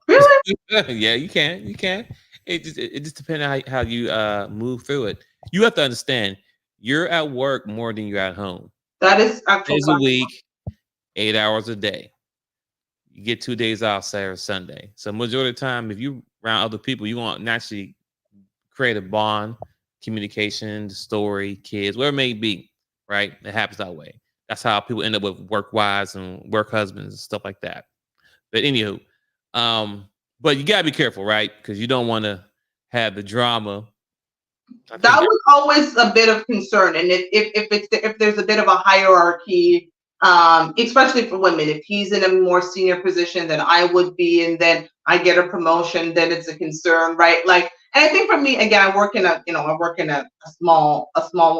S1: Really?
S2: Yeah, you can. You can. It just depends on how you move through it. You have to understand, you're at work more than you're at home.
S1: That is
S2: actually 2 days a week, 8 hours a day. You get 2 days off, Saturday, Sunday. So majority of the time, if you around other people, you want naturally create a bond, communication, story, kids, whatever it may be, right? It happens that way. That's how people end up with work wives and work husbands and stuff like that. But anywho, um, but you gotta be careful, right? Because you don't want to have the drama. I think
S1: That was always a bit of concern, and if there's a bit of a hierarchy, especially for women, if he's in a more senior position than I would be, and then I get a promotion, then it's a concern, right? Like, and I think for me, again, I work in a small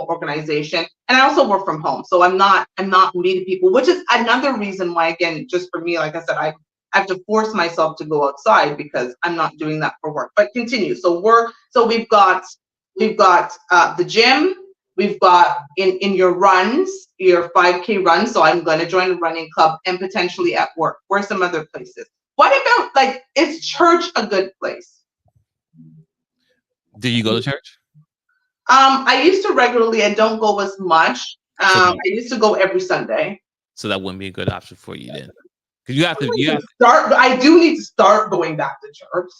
S1: organization, and I also work from home, so I'm not meeting people, which is another reason why, again, just for me, like I said, I have to force myself to go outside because I'm not doing that for work. But continue. So we've got the gym. We've got in your runs, your 5K runs. So I'm going to join a running club and potentially at work. Where are some other places? What about, like, is church a good place?
S2: do you go to church?
S1: I used to regularly. I don't go as much. I used to go every Sunday.
S2: So that wouldn't be a good option for you then, because you have to
S1: Start. I do need to start going back to church.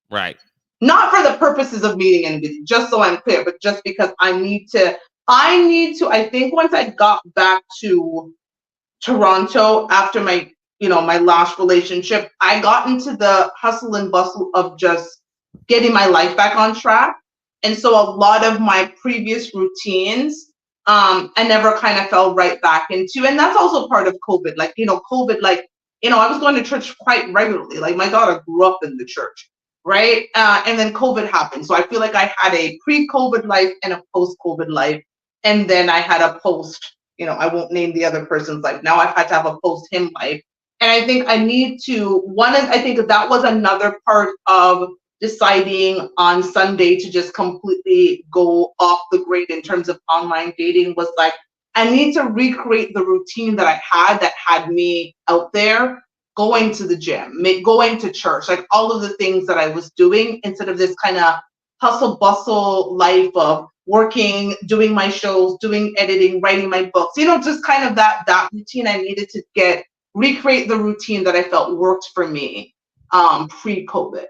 S2: right.
S1: Not for the purposes of meeting anybody, just so I'm clear, but just because I need to, I think once I got back to Toronto after my last relationship, I got into the hustle and bustle of just getting my life back on track. And so a lot of my previous routines, I never kind of fell right back into. And that's also part of COVID. COVID, I was going to church quite regularly. Like, my daughter grew up in the church. Right. And then COVID happened. So I feel like I had a pre-COVID life and a post-COVID life. And then I had a post, I won't name the other person's life. Now I've had to have a post-him life. And I think I think that was another part of deciding on Sunday to just completely go off the grid in terms of online dating, was like, I need to recreate the routine that I had me out there, going to the gym, going to church, like all of the things that I was doing, instead of this kind of hustle bustle life of working, doing my shows, doing editing, writing my books, just kind of that routine. I needed to recreate the routine that I felt worked for me pre-COVID.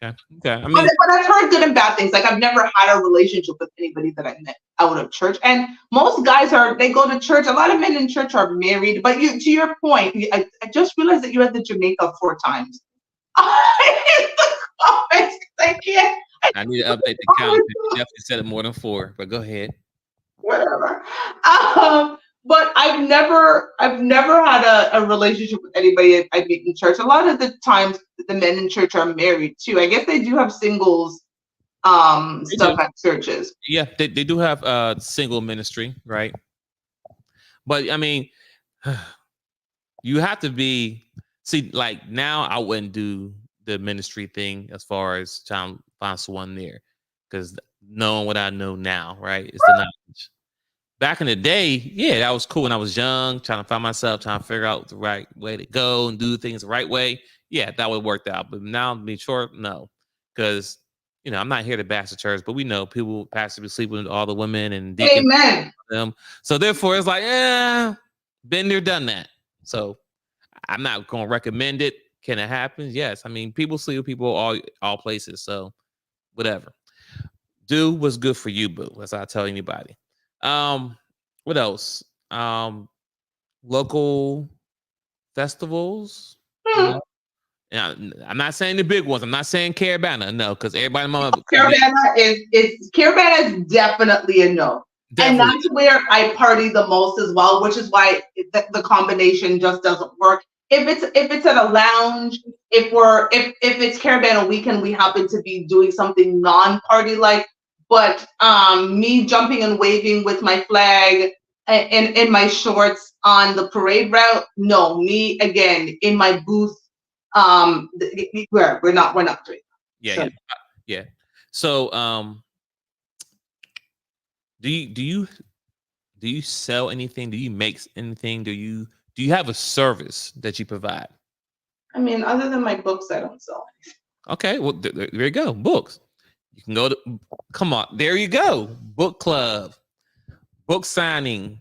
S2: Okay. I mean,
S1: But I've heard good and bad things. Like, I've never had a relationship with anybody that I met out of church. And most guys they go to church. A lot of men in church are married. But to your point, I just realized that you had the Jamaica 4 times. I can't.
S2: I need to update the count. You definitely said it more than 4, but go ahead.
S1: Whatever. But I've never had a relationship with anybody I meet in church. A lot of the times the men in church are married too. I guess they do have singles stuff at churches.
S2: Yeah, they do have single ministry, right? But I mean, you have to like, now I wouldn't do the ministry thing as far as trying to find someone there, because knowing what I know now, right? It's the knowledge. Back in the day, yeah, that was cool when I was young, trying to find myself, trying to figure out the right way to go and do things the right way. Yeah, that would work out. But now, to be sure, no, because I'm not here to bash the church, but we know people passively sleeping with all the women and
S1: Amen.
S2: them. So therefore, it's like, been there, done that. So I'm not going to recommend it. Can it happen? Yes. I mean, people sleep with people all places. So whatever. Do what's good for you, boo. That's what I tell anybody. What else? Local festivals. Yeah, I'm not saying the big ones. I'm not saying Caravana, no, because everybody.
S1: Caravana is definitely a no. Definitely. And that's where I party the most as well, which is why the combination just doesn't work. If it's at a lounge, if it's Caravana weekend, we happen to be doing something non-party like. But me jumping and waving with my flag and in my shorts on the parade route, no. Me again in my booth. We're not doing that.
S2: Yeah. So do you sell anything? Do you make anything? Do you have a service that you provide?
S1: I mean, other than my books, I don't sell anything.
S2: Okay, well, there you go. Books. You can go to, come on, there you go. Book club, book signing.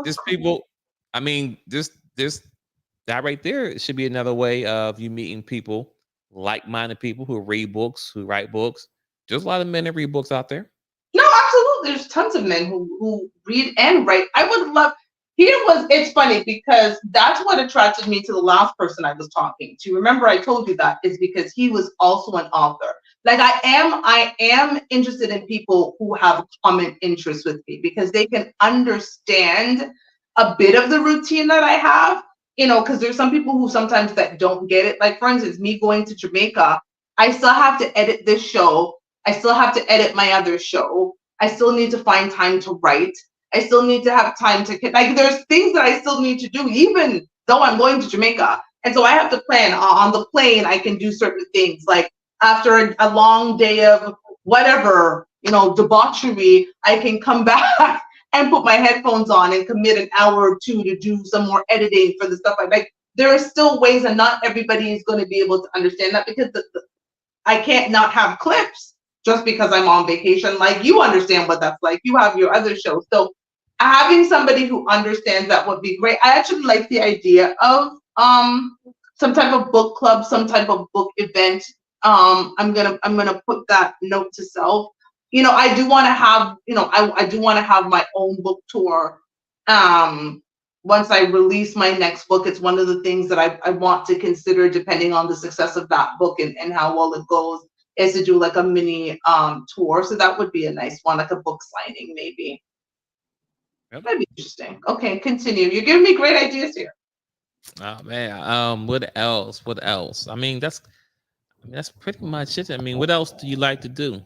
S2: Just people, I mean, this that right there should be another way of you meeting people, like-minded people who read books, who write books. There's a lot of men that read books out there.
S1: No, absolutely. There's tons of men who read and write. I would love. It's funny because that's what attracted me to the last person I was talking to. Remember, I told you that is because he was also an author. Like I am interested in people who have common interests with me because they can understand a bit of the routine that I have. Because there's some people who sometimes that don't get it. Like for instance, me going to Jamaica, I still have to edit this show. I still have to edit my other show. I still need to find time to write. I still need to have time to, like, there's things that I still need to do, even though I'm going to Jamaica. And so I have to plan on the plane. I can do certain things like after a long day of whatever, debauchery, I can come back and put my headphones on and commit an hour or two to do some more editing for the stuff I like. There are still ways, and not everybody is going to be able to understand that because I can't not have clips just because I'm on vacation. Like, you understand what that's like. You have your other shows. So having somebody who understands that would be great. I actually like the idea of some type of book club, some type of book event. I'm gonna put that note to self. I do want to have, I do want to have my own book tour. Once I release my next book, it's one of the things that I want to consider, depending on the success of that book and how well it goes, is to do like a mini tour. So that would be a nice one, like a book signing maybe. Yep. That'd be interesting. Okay, continue. You're giving me great ideas here.
S2: Oh man, what else? I mean, that's pretty much it. I mean, what else do you like to do?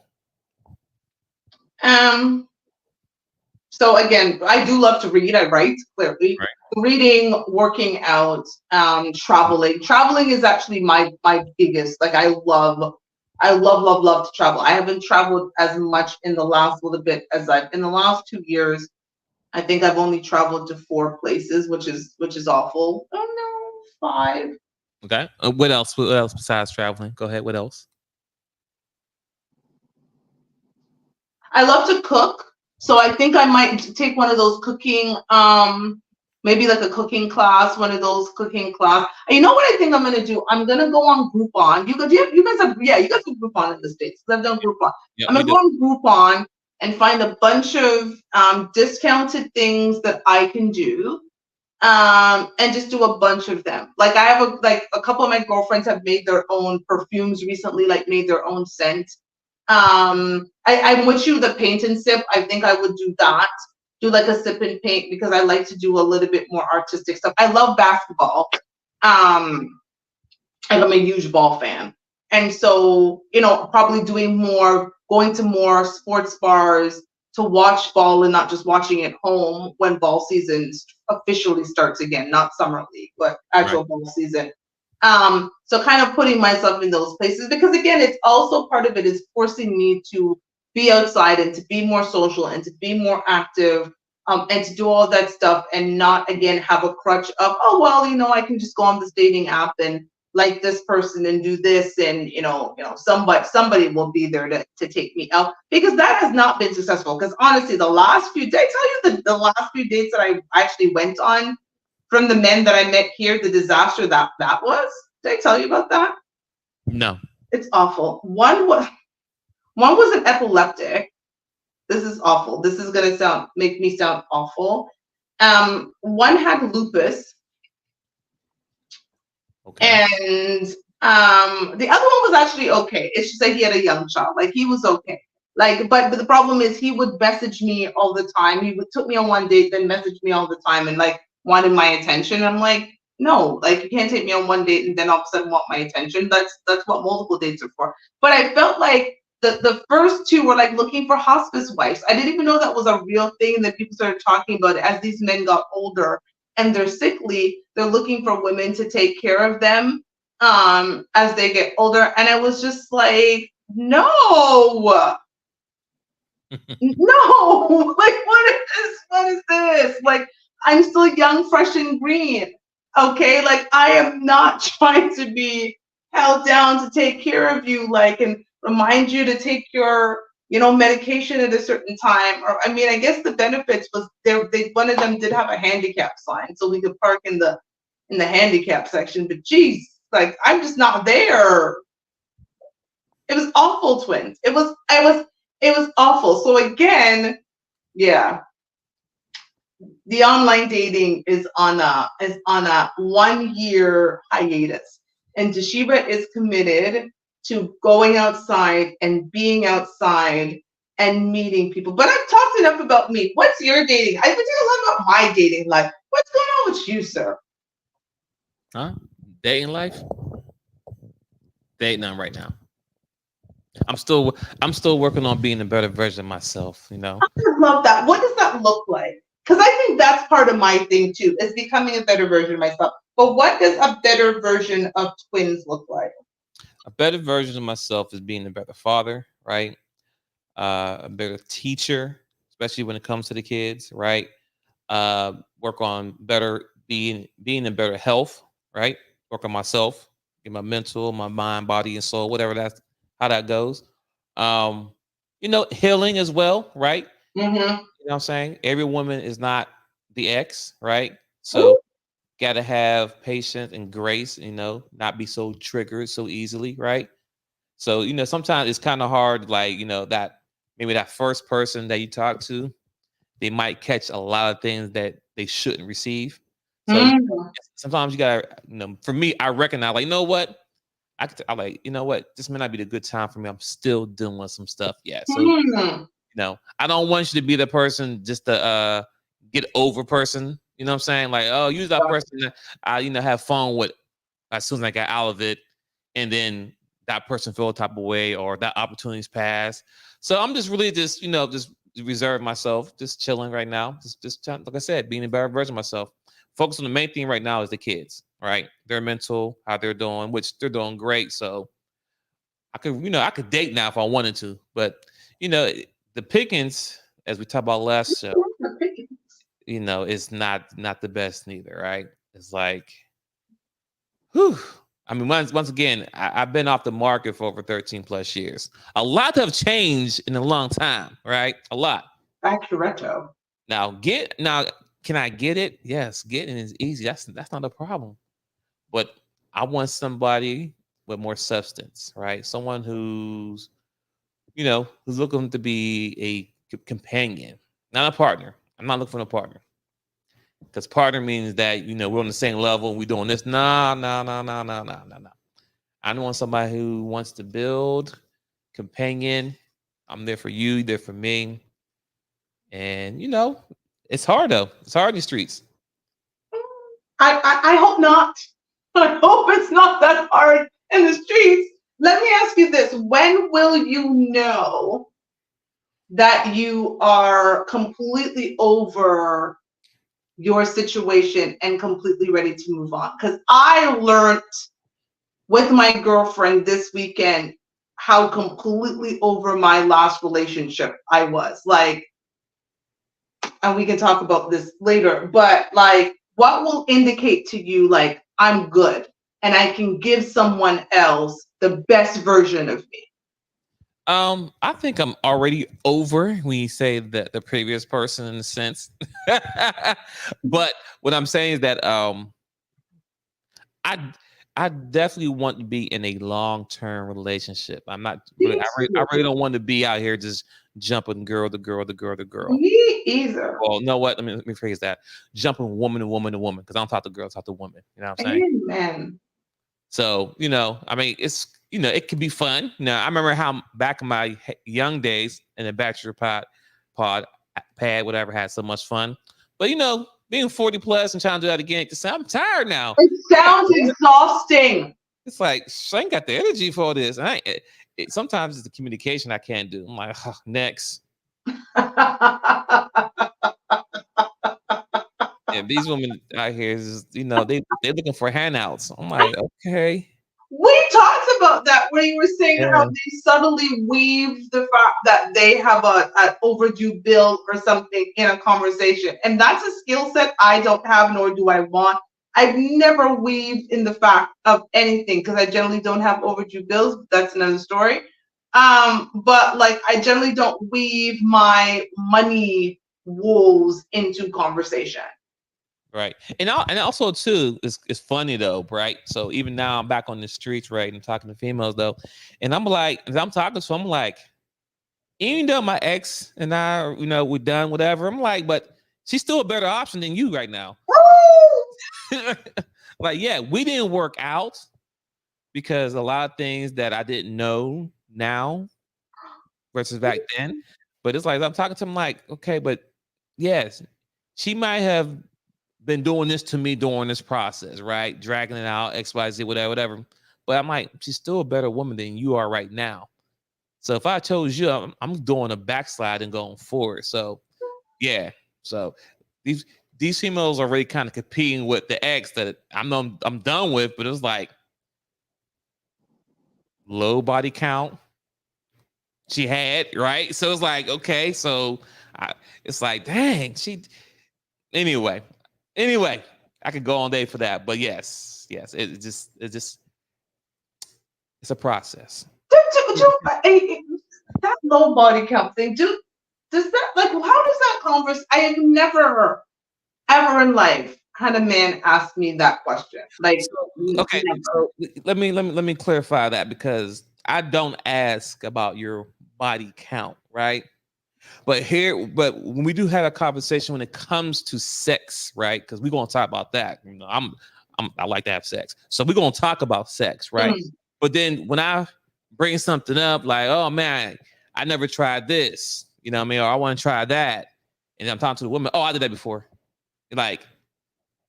S1: So again, I do love to read. I write, clearly. Right. Reading, working out, traveling. Traveling is actually my biggest. Like, I love to travel. I haven't traveled as much in the last little bit as in the last 2 years. I think I've only traveled to 4 places, which is awful. Oh no, 5.
S2: Okay. What else? What else besides traveling? Go ahead. What else?
S1: I love to cook, so I think I might take one of those cooking, maybe like a cooking class, one of those cooking class. You know what I think I'm gonna do? I'm gonna go on Groupon. You guys have Groupon in the States. I've done Groupon. Yeah, I'm gonna go on Groupon and find a bunch of discounted things that I can do, and just do a bunch of them. Like, I have a couple of my girlfriends have made their own perfumes recently, like made their own scent. I'm with you, the paint and sip. I think I would do that. Do like a sip and paint because I like to do a little bit more artistic stuff. I love basketball. And I'm a huge ball fan. And so, probably going to more sports bars to watch ball and not just watching it home when ball season officially starts again, not summer league, but actual ball season. So kind of putting myself in those places, because again, it's also part of it is forcing me to be outside and to be more social and to be more active, and to do all that stuff and not again have a crutch of, oh, well, I can just go on this dating app and like this person and do this, and somebody will be there to take me out, because that has not been successful. Because honestly, the last few, did I tell you the last few dates that I actually went on from the men that I met here, the disaster that was? Did I tell you about that?
S2: No.
S1: It's awful. One was an epileptic. This is awful. This is gonna make me sound awful. One had lupus. Okay. And the other one was actually okay. It's just that he had a young child. Like, he was okay. Like, but the problem is he would message me all the time. He would took me on one date, then message me all the time and like wanted my attention. I'm like, no, like, you can't take me on one date and then all of a sudden want my attention. That's what multiple dates are for. But I felt like the first 2 were like looking for hospice wives. I didn't even know that was a real thing that people started talking about as these men got older and they're sickly. They're looking for women to take care of them as they get older. And I was just like, no, no, like, what is this? Like, I'm still young, fresh, and green. Okay, like, I am not trying to be held down to take care of you, like, and remind you to take your medication at a certain time. Or, I mean, I guess the benefits was one of them did have a handicap sign, so we could park in the handicap section. But geez, like, I'm just not there. It was awful, twins. It was awful. So again, yeah, the online dating is on a 1 year hiatus, and Toshiba is committed to going outside and being outside and meeting people. But I've talked enough about me. What's your dating? I've been talking a lot about my dating life. What's going on with you, sir?
S2: Huh? Dating life? Dating none right now. I'm still working on being a better version of myself, you know.
S1: I love that. What does that look like? Because I think that's part of my thing too, is becoming a better version of myself. But what does a better version of twins look like?
S2: A better version of myself is being a better father, right? A better teacher, especially when it comes to the kids, right? Work on better being in better health, right? Work on myself, get my mental, my mind, body, and soul, whatever that's how that goes. Um, healing as well, right?
S1: Mm-hmm.
S2: You know what I'm saying? Every woman is not the ex, right? So gotta have patience and grace, not be so triggered so easily, right? So, sometimes it's kind of hard, like, that maybe that first person that you talk to, they might catch a lot of things that they shouldn't receive. So sometimes you gotta, for me, I recognize, like, you know what? I like, you know what? This may not be the good time for me. I'm still dealing with some stuff. Yeah. So, I don't want you to be the person just to get over person. You know what I'm saying? Like, oh, use that person that I, have fun with as soon as I got out of it. And then that person feel a type of way or that opportunity's passed. So I'm just really just reserve myself, just chilling right now. Just like I said, being a better version of myself. Focus on the main thing right now is the kids, right? Their mental, how they're doing, which they're doing great. So I could date now if I wanted to, but the pickings, as we talked about last show, is not the best neither, right? It's like, whew. I mean, once again, I've been off the market for over 13 plus years. A lot have changed in a long time, right? A lot.
S1: Back to retro.
S2: Now, can I get it? Yes, getting is easy. That's not a problem. But I want somebody with more substance, right? Someone who's looking to be a companion, not a partner. I'm not looking for a partner. Because partner means that, we're on the same level and we're doing this. No, no, no, no, no, no, no, no. I want somebody who wants to build, companion. I'm there for you, you're there for me. And, it's hard though. It's hard in the streets.
S1: I hope not. I hope it's not that hard in the streets. Let me ask you this. When will you know that you are completely over your situation and completely ready to move on? Because I learned with my girlfriend this weekend how completely over my last relationship I was. Like, and we can talk about this later, but like, what will indicate to you, like, I'm good and I can give someone else the best version of me?
S2: I think I'm already over when you say that the previous person in a sense. But what I'm saying is that I definitely want to be in a long-term relationship. I'm not really, I really don't want to be out here just jumping girl to girl to girl to girl.
S1: Me either.
S2: Well, you know what? Let me phrase that. Jumping woman to woman to woman. Because I don't talk to girls, I talk to women. You know what I'm saying?
S1: Amen.
S2: So, I mean, it's, it can be fun. I remember how back in my young days in the bachelor pad, whatever, had so much fun. But, being 40 plus and trying to do that again, I'm tired now.
S1: It sounds exhausting.
S2: It's like, I ain't got the energy for this. Sometimes it's the communication I can't do. I'm like, oh, next. And these women out here, they're looking for handouts. I'm like, okay.
S1: We talked about that when you were saying how they subtly weave the fact that they have an overdue bill or something in a conversation. And that's a skill set I don't have, nor do I want. I've never weaved in the fact of anything because I generally don't have overdue bills. But that's another story. But like, I generally don't weave my money woes into conversation.
S2: Right. And also too, it's funny though, right? So even now I'm back on the streets, right? And talking to females though. And I'm like, as I'm talking to them, I'm like, even though my ex and I, we're done, whatever, I'm like, but she's still a better option than you right now. Like, yeah, we didn't work out because a lot of things that I didn't know now versus back then. But it's like I'm talking to him like, okay, but yes, she might have been doing this to me during this process, right? Dragging it out, XYZ, whatever. But I'm like, she's still a better woman than you are right now. So if I chose you, I'm doing a backslide and going forward. So yeah. So these females are really kind of competing with the ex that I'm done with, but it's like low body count she had, right? So it's like, okay, so it's like, dang, anyway, I could go all day for that, but yes, it's a process.
S1: That low body count thing, does that, like, how does that converse? I have never ever in life had a man ask me that question. Like,
S2: okay, so let me clarify that, because I don't ask about your body count, right? But when we do have a conversation when it comes to sex, right? Because we're gonna talk about that. I like to have sex, so we're gonna talk about sex, right? But then when I bring something up like, oh man, I never tried this, you know what I mean? Or I want to try that, and I'm talking to the woman, oh, I did that before. Like,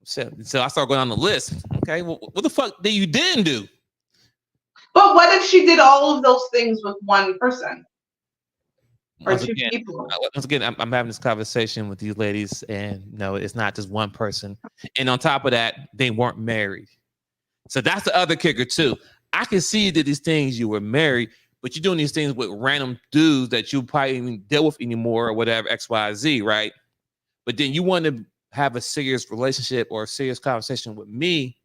S2: so I start going on the list. Okay, well, what the fuck that you didn't do?
S1: But what if she did all of those things with one person? Or two people?
S2: Once again, I'm having this conversation with these ladies, and no, it's not just one person. And on top of that, they weren't married. So that's the other kicker too. I can see that these things you were married, but you're doing these things with random dudes that you probably even deal with anymore or whatever, XYZ, right? But then you want to have a serious relationship or a serious conversation with me,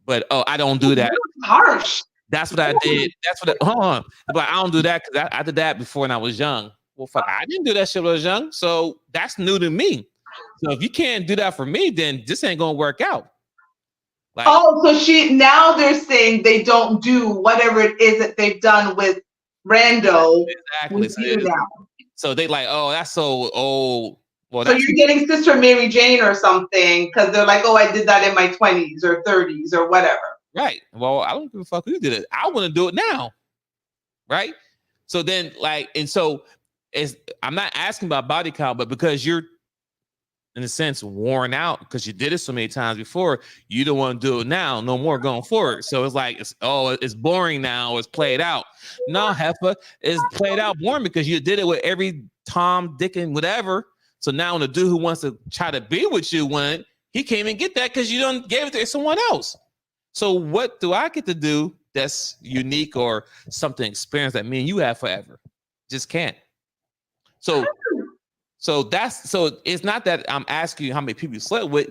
S2: but I don't do that.
S1: Harsh.
S2: That's what I did. That's what. Hold on. But I don't do that because I did that before when I was young. Well, fuck, I didn't do that shit when I was young, so that's new to me. So if you can't do that for me, then this ain't gonna work out.
S1: Like, so now they're saying they don't do whatever it is that they've done with Rando.
S2: Exactly. So they like, oh, that's so old. Well,
S1: so you're getting Sister Mary Jane or something because they're like, oh, I did that in my 20s or 30s or whatever.
S2: Right. Well, I don't give a fuck who did it. I want to do it now. Right. So then, I'm not asking about body count, but because you're, in a sense, worn out because you did it so many times before, you don't want to do it now, no more going forward. So it's like, it's boring now. It's played out. No, heifer, it's played out boring because you did it with every Tom, Dick, and whatever. So now when the dude who wants to try to be with you, he can't even get that because you done gave it to someone else. So what do I get to do that's unique or something experience that me and you have forever? Just can't. So it's not that I'm asking you how many people you slept with.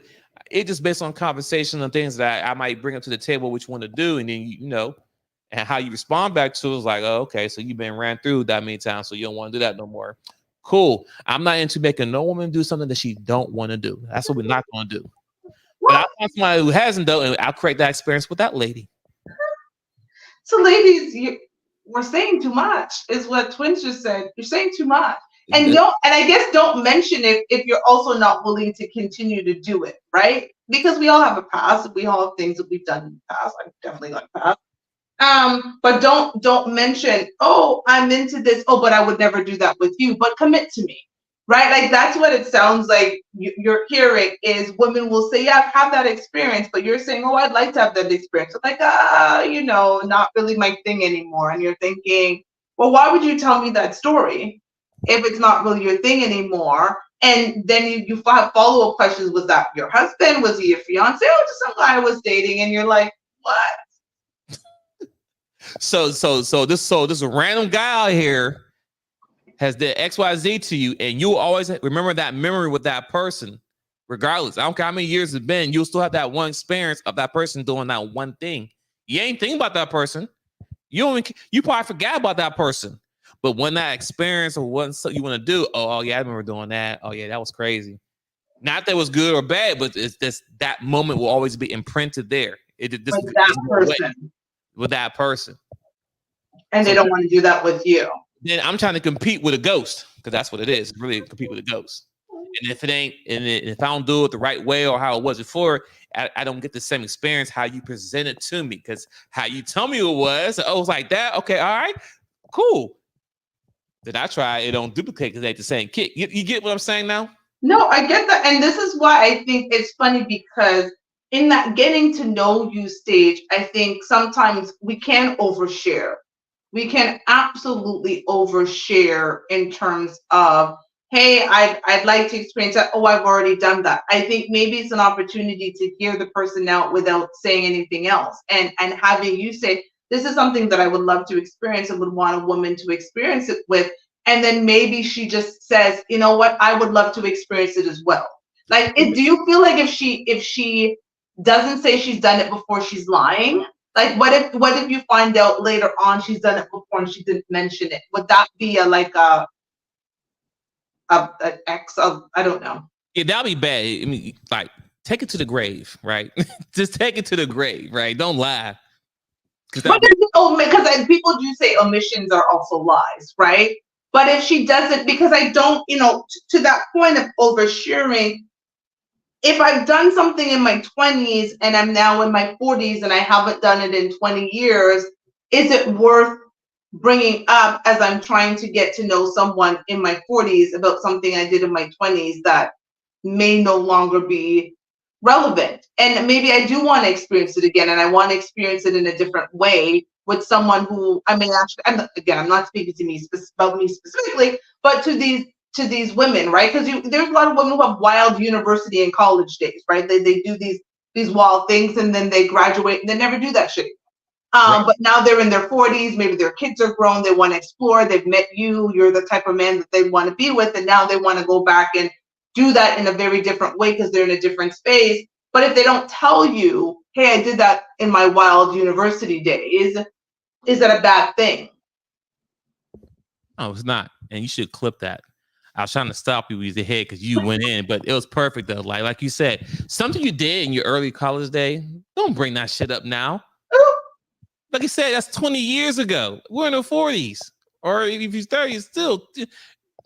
S2: It's just based on conversation and things that I might bring up to the table, which you want to do, and then and how you respond back to it is like, oh, okay, so you've been ran through that many times, so you don't want to do that no more. Cool. I'm not into making no woman do something that she don't want to do. That's what we're not going to do. But I want somebody who hasn't done, and I'll create that experience with that lady.
S1: So, ladies, we're saying too much, is what Twins just said. You're saying too much. And I guess don't mention it if you're also not willing to continue to do it, right? Because we all have a past. We all have things that we've done in the past. I've definitely got a past. But don't mention, oh, I'm into this. Oh, but I would never do that with you. But commit to me, right? Like that's what it sounds like you're hearing is women will say, yeah, I've had that experience, but you're saying, oh, I'd like to have that experience. So like, not really my thing anymore. And you're thinking, well, why would you tell me that story if it's not really your thing anymore? And then you have follow-up questions. Was that your husband? Was he your fiance? Oh, just some guy I was dating. And you're like, what?
S2: So this random guy out here has the XYZ to you, and you'll always remember that memory with that person, regardless. I don't care how many years it's been, you'll still have that one experience of that person doing that one thing. You ain't thinking about that person. You probably forgot about that person. But when that experience or what you want to do, oh yeah, I remember doing that. Oh yeah, that was crazy. Not that it was good or bad, but it's just that moment will always be imprinted there. This
S1: With that person.
S2: with that person.
S1: And they don't want to do that with you.
S2: Then I'm trying to compete with a ghost, because that's what it is. Really compete with a ghost. And if it ain't, and if I don't do it the right way or how it was before, I don't get the same experience how you present it to me. Because how you tell me it was, oh, it was like that. Okay, all right, cool. Did I try? It don't duplicate because they ain't the same kid. You get what I'm saying now?
S1: No, I get that. And this is why I think it's funny, because in that getting to know you stage, I think sometimes we can overshare. We can absolutely overshare in terms of, hey, I'd like to experience that. Oh, I've already done that. I think maybe it's an opportunity to hear the person out without saying anything else, and having you say, this is something that I would love to experience and would want a woman to experience it with. And then maybe she just says, you know what, I would love to experience it as well. Like, do you feel like if she doesn't say she's done it before, she's lying? Like, what if you find out later on she's done it before and she didn't mention it? Would that be a X of, I don't know.
S2: Yeah, that'd be bad. I mean, like, take it to the grave, right? Just take it to the grave, right? Don't lie.
S1: Because people do say omissions are also lies, right? But if she doesn't, because I don't, to that point of oversharing, if I've done something in my 20s and I'm now in my 40s and I haven't done it in 20 years, is it worth bringing up as I'm trying to get to know someone in my 40s about something I did in my 20s that may no longer be relevant? And maybe I do want to experience it again, and I want to experience it in a different way with someone who, I mean, actually, I'm not speaking to me about me specifically, but to these women, right? Because there's a lot of women who have wild university and college days, right? They do these wild things and then they graduate and they never do that shit. Right. But now they're in their 40s, maybe their kids are grown, they want to explore, they've met you're the type of man that they want to be with, and now they want to go back and do that in a very different way because they're in a different space. But if they don't tell you, hey, I did that in my wild university days, is that a bad thing?
S2: No, it's not. And you should clip that. I was trying to stop you with your head because you went in, but it was perfect though. Like you said, something you did in your early college day, don't bring that shit up now. Like I said, that's 20 years ago. We're in the 40s. Or if you're 30, still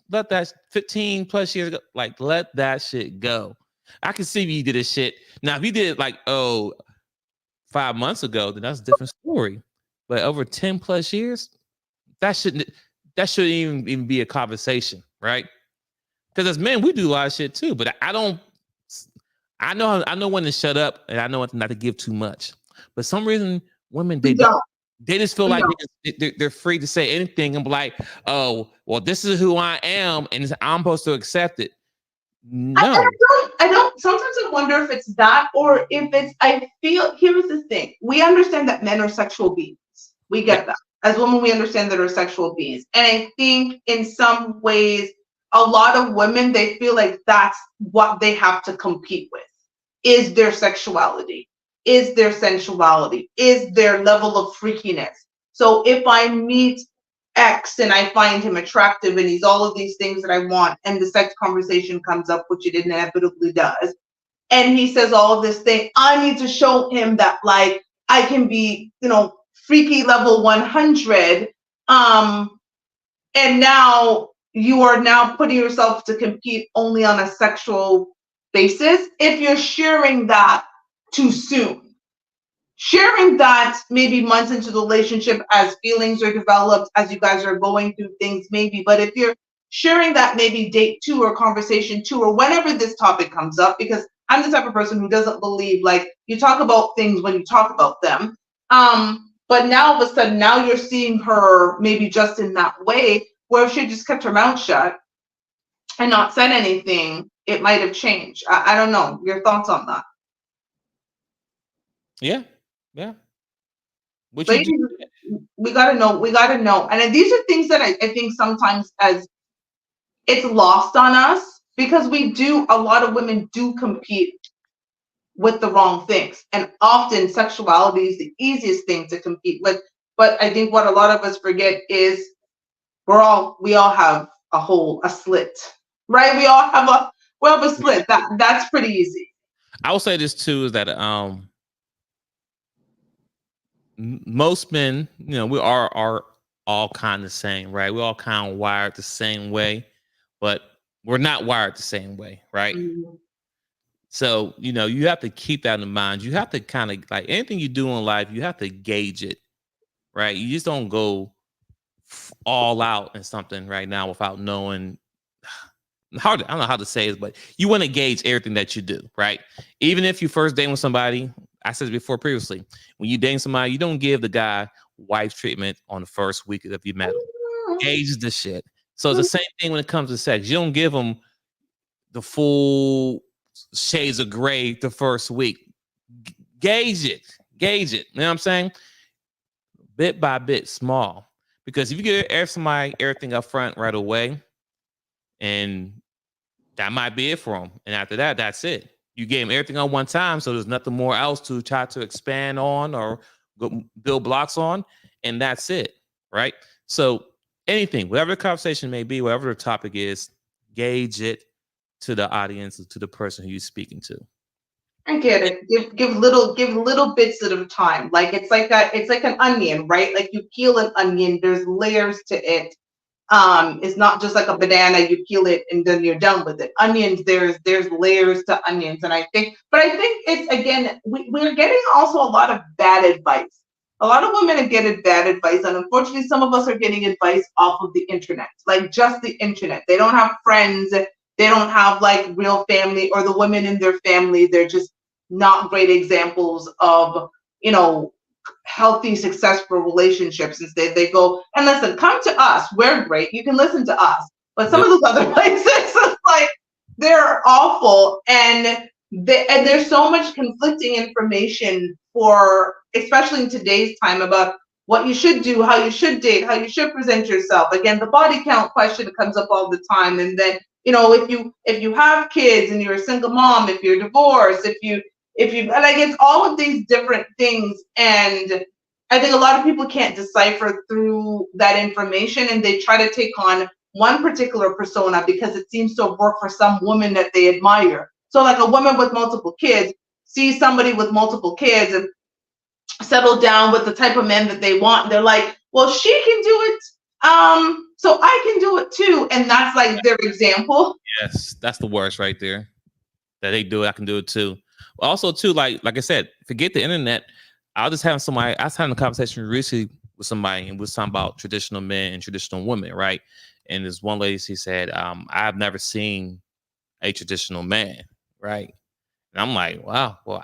S2: let that 15 plus years ago, like let that shit go. I can see if you did this shit. Now, if you did it like, 5 months ago, then that's a different story. But over 10 plus years, that shouldn't even be a conversation, right? Because as men, we do a lot of shit too. But I know when to shut up, and I know when not to give too much. But some reason women they just feel like they're free to say anything and be like, oh, well, this is who I am, and I'm supposed to accept it. No,
S1: I don't. Sometimes I wonder if it's that, or if it's. I feel, here's the thing: we understand that men are sexual beings. We get that. As women, we understand that are sexual beings, and I think in some ways, a lot of women, they feel like that's what they have to compete with: is their sexuality, is their sensuality, is their level of freakiness. So if I meet X and I find him attractive and he's all of these things that I want, and the sex conversation comes up, which it inevitably does, and he says all of this thing, I need to show him that, like, I can be, freaky level 100. And now you are now putting yourself to compete only on a sexual basis. If you're sharing that too soon, sharing that maybe months into the relationship as feelings are developed, as you guys are going through things, maybe. But if you're sharing that maybe date 2 or conversation 2 or whenever this topic comes up, because I'm the type of person who doesn't believe, like, you talk about things when you talk about them. But now all of a sudden, now you're seeing her maybe just in that way, where if she just kept her mouth shut and not said anything, it might have changed. I don't know. Your thoughts on that?
S2: Yeah.
S1: Ladies, we gotta know. And these are things that I think sometimes as it's lost on us, because a lot of women do compete with the wrong things. And often sexuality is the easiest thing to compete with. But I think what a lot of us forget is we all have a hole, a slit, right? We all have Well, but split. That's pretty easy.
S2: I will say this too is that most men, we are all kind of the same, right? We're all kind of wired the same way, but we're not wired the same way, right?
S1: Mhm.
S2: So, you have to keep that in mind. You have to kind of like anything you do in life, you have to gauge it, right? You just don't go all out in something right now without knowing I don't know how to say it, but you want to gauge everything that you do, right? Even if you first date with somebody, I said it before previously, when you date somebody, you don't give the guy wife treatment on the first week that you met him. Gauge the shit. So it's the same thing when it comes to sex. You don't give them the full shades of gray the first week. Gauge it. Gauge it. You know what I'm saying? Bit by bit, small. Because if you give somebody everything up front right away, and that might be it for them. And after that, that's it. You gave them everything on one time, so there's nothing more else to try to expand on or build blocks on, and that's it, right? So anything, whatever the conversation may be, whatever the topic is, gauge it to the audience, to the person who you're speaking to.
S1: I get it. Give little bits at a time. Like it's like an onion, right? Like you peel an onion, there's layers to it. It's not just like a banana, you peel it and then you're done with it. Onions, there's layers to onions. And I think it's, again, we're getting also a lot of bad advice. A lot of women are getting bad advice, and unfortunately some of us are getting advice off of the internet, like just the internet. They don't have friends, they don't have like real family, or the women in their family, they're just not great examples of, healthy, successful relationships. Instead, they go, and listen, come to us. We're great. You can listen to us. But some of those other places, it's like they're awful, and there's so much conflicting information for, especially in today's time, about what you should do, how you should date, how you should present yourself. Again, the body count question comes up all the time, and then if you have kids and you're a single mom, if you're divorced, if you like, it's all of these different things, and I think a lot of people can't decipher through that information, and they try to take on one particular persona because it seems to work for some woman that they admire. So like a woman with multiple kids sees somebody with multiple kids and settle down with the type of men that they want, and they're like, well, she can do it, so I can do it too, and that's like their example.
S2: Yes, that's the worst right there. That they do it, I can do it too. Also, too, like I said, forget the internet. I was having a conversation recently with somebody, and we was talking about traditional men and traditional women, right? And this one lady, she said, I've never seen a traditional man, right? And I'm like, wow, well,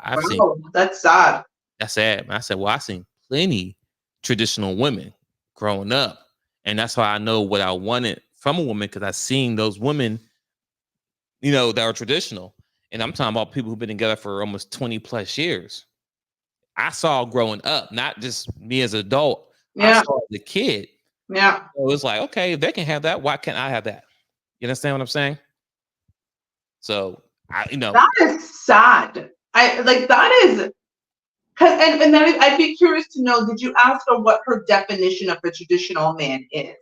S1: That's sad.
S2: That's sad. And I said, well, I've seen plenty traditional women growing up. And that's why I know what I wanted from a woman, because I've seen those women, that are traditional. And I'm talking about people who've been together for almost 20 plus years. I saw growing up, not just me as an adult.
S1: Yeah.
S2: I saw the kid.
S1: Yeah.
S2: So it's like, okay, if they can have that, why can't I have that? You understand what I'm saying? So
S1: that is sad. That is, and then I'd be curious to know, did you ask her what her definition of a traditional man is?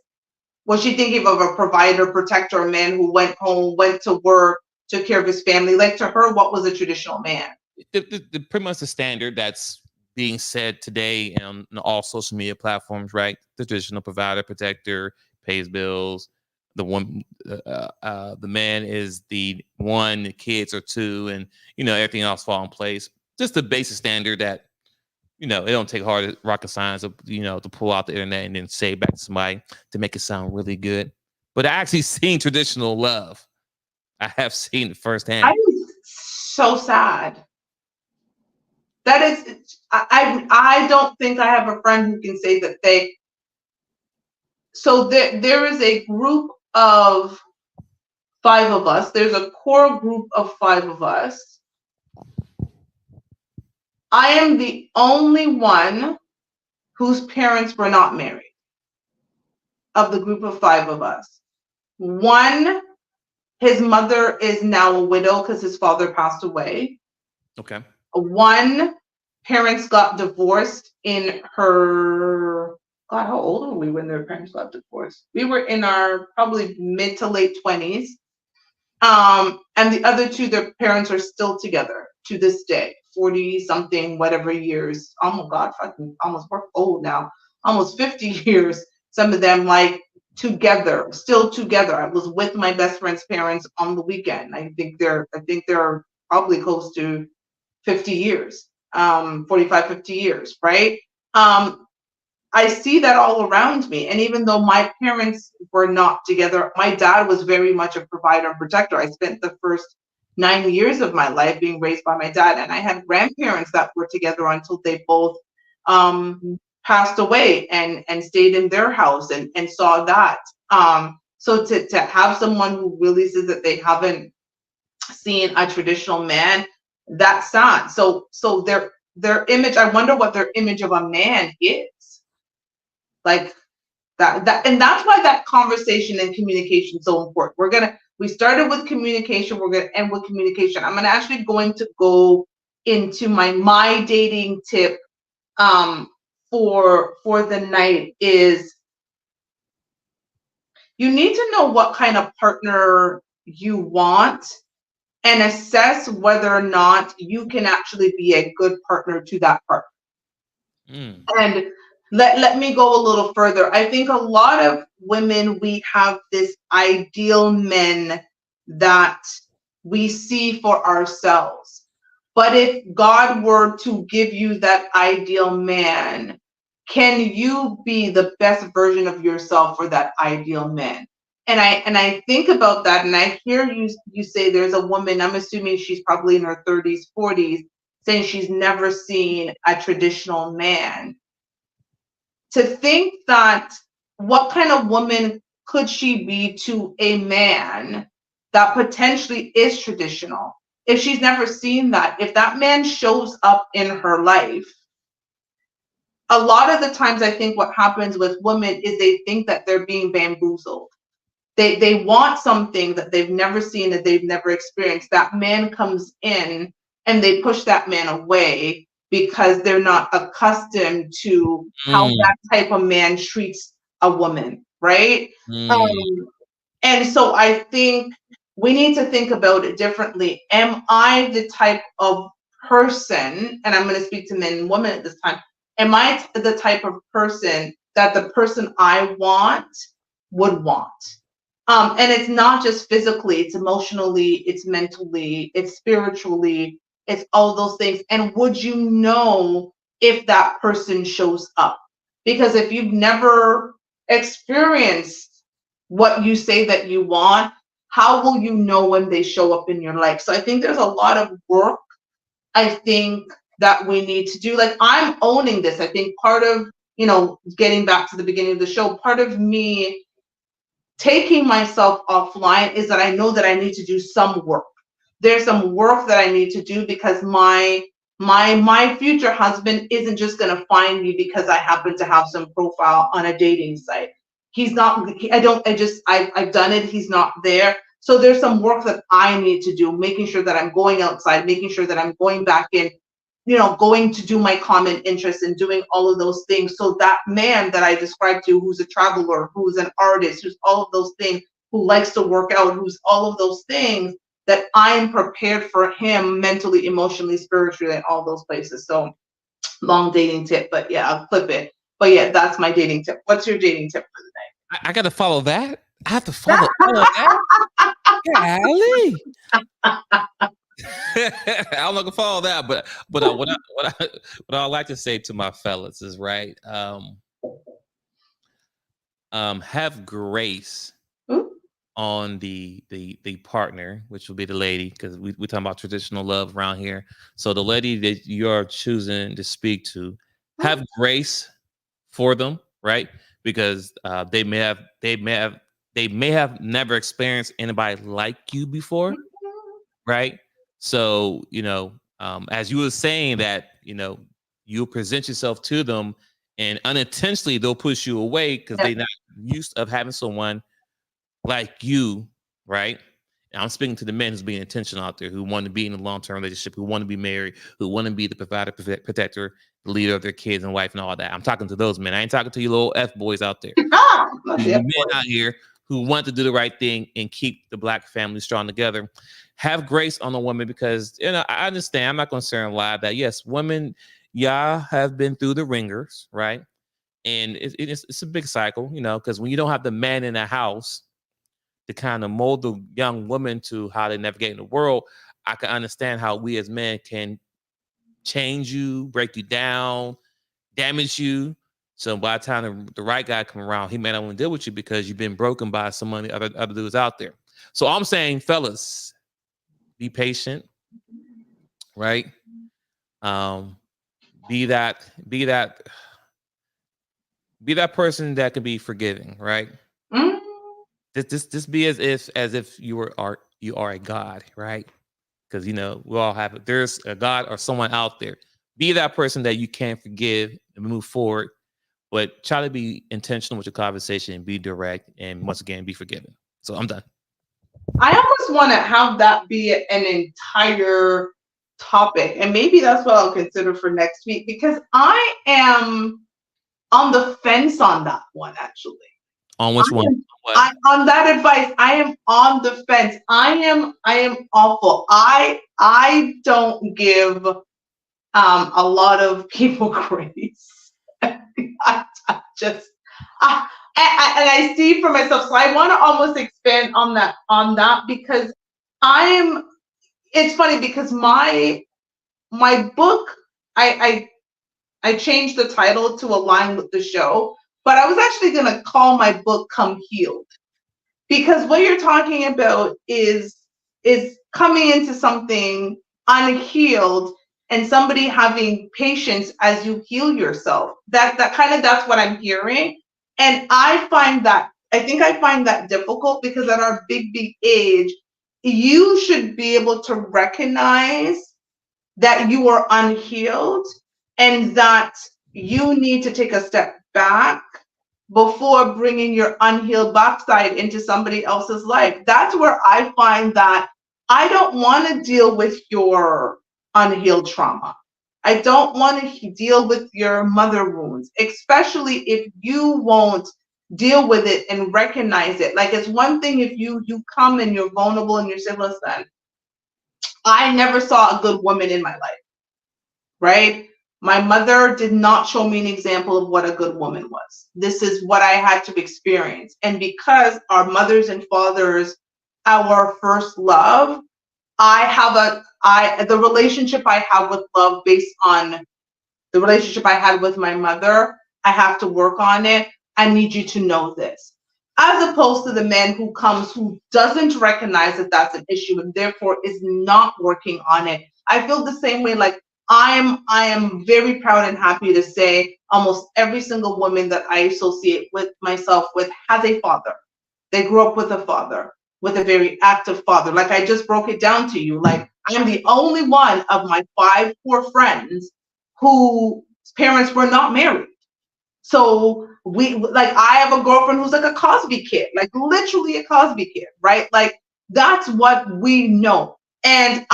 S1: Was she thinking of a provider, protector, a man who went home, went to work, took care of his family? Like, to her, what was a traditional man?
S2: The pretty much the standard that's being said today on all social media platforms, right? The traditional provider, protector, pays bills. The one, the man is the one, the kids are two, and everything else fall in place. Just the basic standard that it don't take hard rocket science to pull out the internet and then say it back to somebody to make it sound really good. But I actually seen traditional love. I have seen it firsthand.
S1: I was so sad. That is, I don't think I have a friend who can say that they. So there is a group of 5 of us. There's a core group of 5 of us. I am the only one whose parents were not married of the group of 5 of us. One, his mother is now a widow because his father passed away.
S2: Okay.
S1: One, parents got divorced in her, God, how old were we when their parents got divorced? We were in our probably mid to late 20s. And the other two, their parents are still together to this day, 40 something, whatever years. Oh my God, fucking almost, we're old now, almost 50 years. Some of them like together, still together. I was with my best friend's parents on the weekend. I think they're probably close to 50 years, 45, 50 years, right? I see that all around me. And even though my parents were not together, my dad was very much a provider and protector. I spent the first 9 years of my life being raised by my dad. And I had grandparents that were together until they both passed away and stayed in their house and saw that. So to have someone who really says that they haven't seen a traditional man, that's sad. So their image, I wonder what their image of a man is. Like that, and that's why that conversation and communication is so important. We started with communication, we're gonna end with communication. I'm actually going to go into my dating tip for the night is you need to know what kind of partner you want and assess whether or not you can actually be a good partner to that partner. And let me go a little further. I think a lot of women, we have this ideal men that we see for ourselves. But if God were to give you that ideal man, can you be the best version of yourself for that ideal man? And I think about that, and I hear you say there's a woman, I'm assuming she's probably in her 30s, 40s, saying she's never seen a traditional man. To think that what kind of woman could she be to a man that potentially is traditional if she's never seen that? If that man shows up in her life, a lot of the times I think what happens with women is they think that they're being bamboozled. They want something that they've never seen, that they've never experienced. That man comes in and they push that man away because they're not accustomed to how that type of man treats a woman, right? And so I think we need to think about it differently. Am I the type of person, and I'm going to speak to men and women at this time, am I the type of person that the person I want would want? And it's not just physically, it's emotionally, it's mentally, it's spiritually, it's all those things. And would you know if that person shows up? Because if you've never experienced what you say that you want, how will you know when they show up in your life? So I think there's a lot of work, I think, that we need to do. Like, I'm owning this. I think part of, getting back to the beginning of the show, part of me taking myself offline is that I know that I need to do some work. There's some work that I need to do because my future husband isn't just going to find me because I happen to have some profile on a dating site. He's not, I've done it. He's not there. So there's some work that I need to do, making sure that I'm going outside, making sure that I'm going back in, going to do my common interests and doing all of those things. So that man that I described to, who's a traveler, who's an artist, who's all of those things, who likes to work out, who's all of those things, that I'm prepared for him mentally, emotionally, spiritually, and all those places. So long dating tip, but yeah, I'll clip it. But yeah, that's my dating tip. What's your dating tip for the day?
S2: I got to follow that. I have to follow that. Golly. I'm not gonna follow that, but what I like to say to my fellas is, right, have grace on the partner, which will be the lady, because we're talking about traditional love around here. So the lady that you're choosing to speak to, have grace for them, right? Because they may have never experienced anybody like you before, right? So, as you were saying that, you present yourself to them and unintentionally they'll push you away because they're not used of having someone like you, right? And I'm speaking to the men who's being intentional out there, who want to be in a long-term relationship, who want to be married, who want to be the provider, protector, the leader of their kids and wife and all that. I'm talking to those men. I ain't talking to you little F boys out there. Men out here who want to do the right thing and keep the Black family strong together. Have grace on the woman, because I understand. I'm not going to say and lie that yes, women, y'all have been through the ringers, right? And it's a big cycle, because when you don't have the man in the house to kind of mold the young woman to how they navigate in the world, I can understand how we as men can change you, break you down, damage you. So by the time the right guy come around, he may not want to deal with you because you've been broken by so many other dudes out there. So I'm saying, fellas, be patient, right? Be that person that can be forgiving, right?
S1: Mm.
S2: Just be as if you are a god, right? Because we all have it. There's a God or someone out there. Be that person that you can forgive and move forward, but try to be intentional with your conversation and be direct, and once again, be forgiving. So I'm done.
S1: I almost want to have that be an entire topic, and maybe that's what I'll consider for next week, because I am on the fence on that one, actually.
S2: On which one?
S1: On that advice, I am on the fence. I am awful. I don't give a lot of people grace. I just and I see for myself. So I want to almost expand on that because it's funny because my book, I changed the title to align with the show, but I was actually going to call my book Come Healed, because what you're talking about is coming into something unhealed and somebody having patience as you heal yourself. That's what I'm hearing. And I find that difficult, because at our big age, you should be able to recognize that you are unhealed and that you need to take a step back before bringing your unhealed backside into somebody else's life. That's where I find that I don't want to deal with your unhealed trauma. I don't want to deal with your mother wounds, especially if you won't deal with it and recognize it. Like, it's one thing if you come and you're vulnerable and you say, listen, I never saw a good woman in my life, right? My mother did not show me an example of what a good woman was. This is what I had to experience. And because our mothers and fathers, our first love, the relationship I have with love based on the relationship I had with my mother, I have to work on it. I need you to know this. As opposed to the man who comes, who doesn't recognize that that's an issue and therefore is not working on it. I feel the same way. Like, I am very proud and happy to say almost every single woman that I associate with myself with has a father. They grew up with a father, with a very active father. Like, I just broke it down to you. Like, I'm the only one of my 5 core friends whose parents were not married. So I have a girlfriend who's like a Cosby kid, like literally a Cosby kid, right? Like, that's what we know. And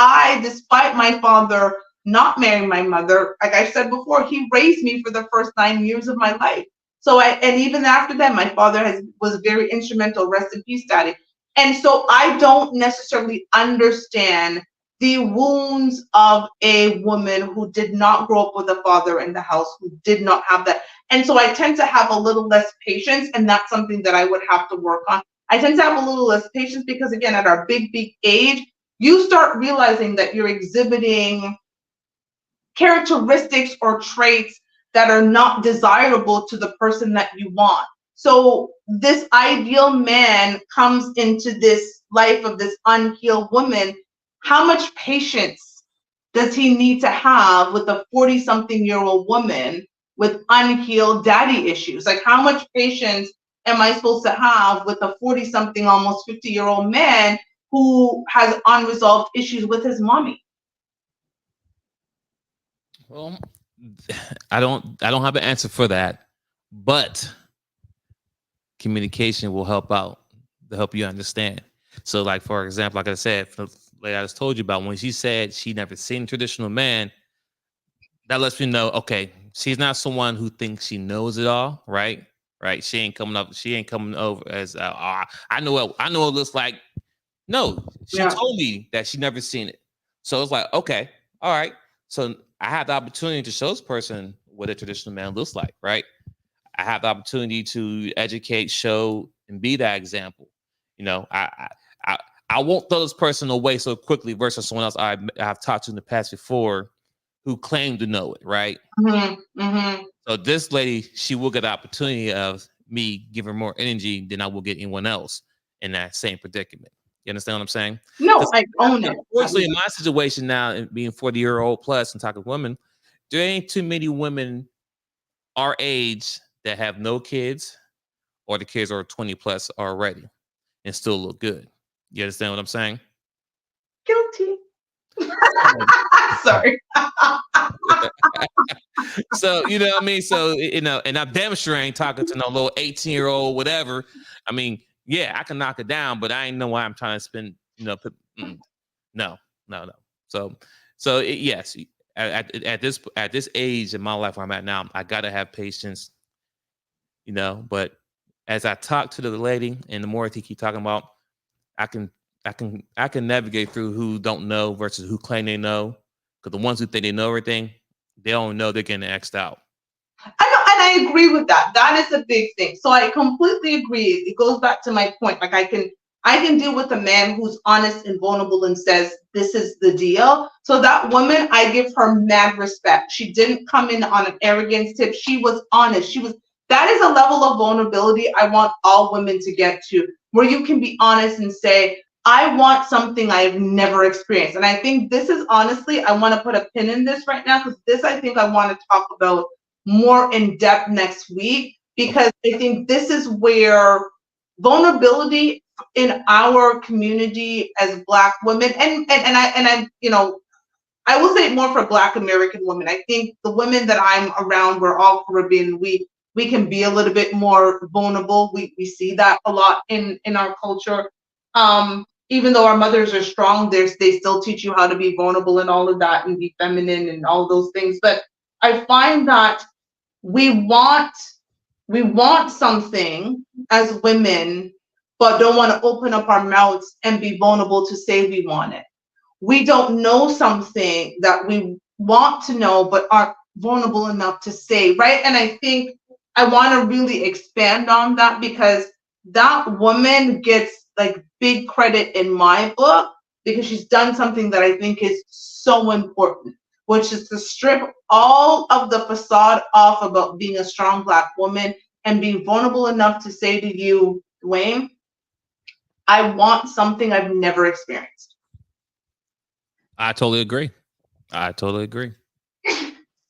S1: despite my father not marrying my mother, like I said before, he raised me for the first 9 years of my life. So and even after that, my father was very instrumental. Rest in peace, Daddy. And so I don't necessarily understand the wounds of a woman who did not grow up with a father in the house, who did not have that. And so I tend to have a little less patience, and that's something that I would have to work on. I tend to have a little less patience because, again, at our big age, you start realizing that you're exhibiting characteristics or traits that are not desirable to the person that you want. So this ideal man comes into this life of this unhealed woman. How much patience does he need to have with a 40-something-year-old woman with unhealed daddy issues? Like, how much patience am I supposed to have with a 40-something, almost 50-year-old man who has unresolved issues with his mommy?
S2: Well, I don't have an answer for that, but communication will help out to help you understand. So, like, for example, like I said, like I just told you about, when she said she never seen a traditional man, that lets me know, okay, she's not someone who thinks she knows it all, right? right? She ain't coming up. She ain't coming over as I know what it looks like. No, she told me that she never seen it. So it's like, okay, all right. So I have the opportunity to show this person what a traditional man looks like, right? I have the opportunity to educate, show, and be that example. You know, I won't throw this person away so quickly versus someone else I've talked to in the past before who claimed to know it, right? So this lady, she will get the opportunity of me giving her more energy than I will get anyone else in that same predicament. You understand what I'm saying?
S1: No, I own it.
S2: Unfortunately, in my situation now, and being 40-year-old plus and talking women, there ain't too many women our age that have no kids or the kids are 20 plus already and still look good. You understand what I'm saying?
S1: Guilty. Sorry.
S2: So, you know what I mean? So, you know, and I'm damn sure I ain't talking to no little 18-year-old, whatever. I mean, yeah, I can knock it down, but I ain't know why I'm trying to spend, you know, no. So yes, at this age in my life where I'm at now, I gotta have patience, you know. But as I talk to the lady, and the more I keep talking about, I can navigate through who don't know versus who claim they know. Because the ones who think they know everything, they don't know they're getting X'd out.
S1: I know, and I agree with that. That is a big thing. So I completely agree. It goes back to my point. Like I can deal with a man who's honest and vulnerable and says, this is the deal. So that woman, I give her mad respect. She didn't come in on an arrogance tip. She was honest. That is a level of vulnerability I want all women to get to, where you can be honest and say, I want something I've never experienced. And I think this is honestly, I want to put a pin in this right now, because this, I think I want to talk about more in depth next week, because I think this is where vulnerability in our community as Black women, and I, you know, I will say more for Black American women. I think the women that I'm around, we're all Caribbean. We can be a little bit more vulnerable. We see that a lot in our culture. Even though our mothers are strong, they still teach you how to be vulnerable and all of that, and be feminine and all those things. But I find that we want something as women, but don't want to open up our mouths and be vulnerable to say we want it. We don't know something that we want to know, but aren't vulnerable enough to say, right? And I think I want to really expand on that, because that woman gets like big credit in my book, because she's done something that I think is so important, which is to strip all of the facade off about being a strong Black woman and being vulnerable enough to say to you, Dwayne, I want something I've never experienced.
S2: I totally agree.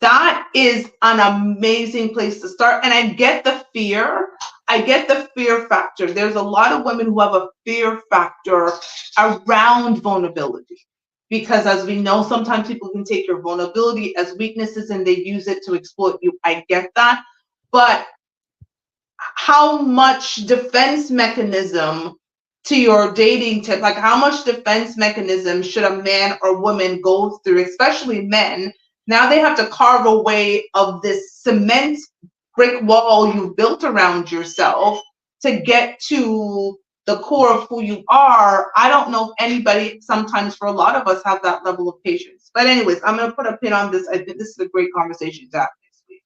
S1: That is an amazing place to start. And I get the fear. I get the fear factor. There's a lot of women who have a fear factor around vulnerability, because as we know, sometimes people can take your vulnerability as weaknesses and they use it to exploit you. I get that. But how much defense mechanism to your dating tip, like how much defense mechanism should a man or woman go through, especially men? Now they have to carve a way of this cement brick wall you've built around yourself to get to the core of who you are. I don't know if anybody, sometimes for a lot of us, have that level of patience. But anyways, I'm going to put a pin on this. I think this is a great conversation to have next week.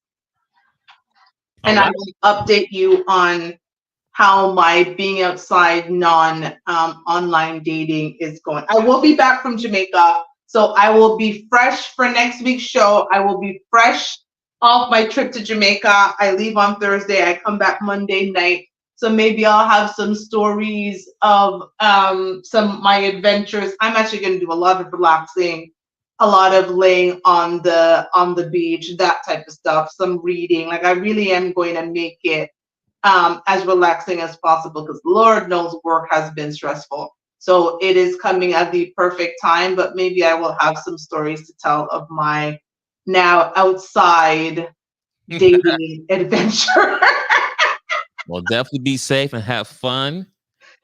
S1: And I will update you on how my being outside online dating is going. I will be back from Jamaica, so I will be fresh for next week's show. I will be fresh off my trip to Jamaica. I leave on Thursday. I come back Monday night. So maybe I'll have some stories of some of my adventures. I'm actually going to do a lot of relaxing, a lot of laying on the beach, that type of stuff, some reading. Like I really am going to make it as relaxing as possible, because Lord knows work has been stressful. So it is coming at the perfect time, but maybe I will have some stories to tell of my now outside dating adventure.
S2: Well, definitely be safe and have fun.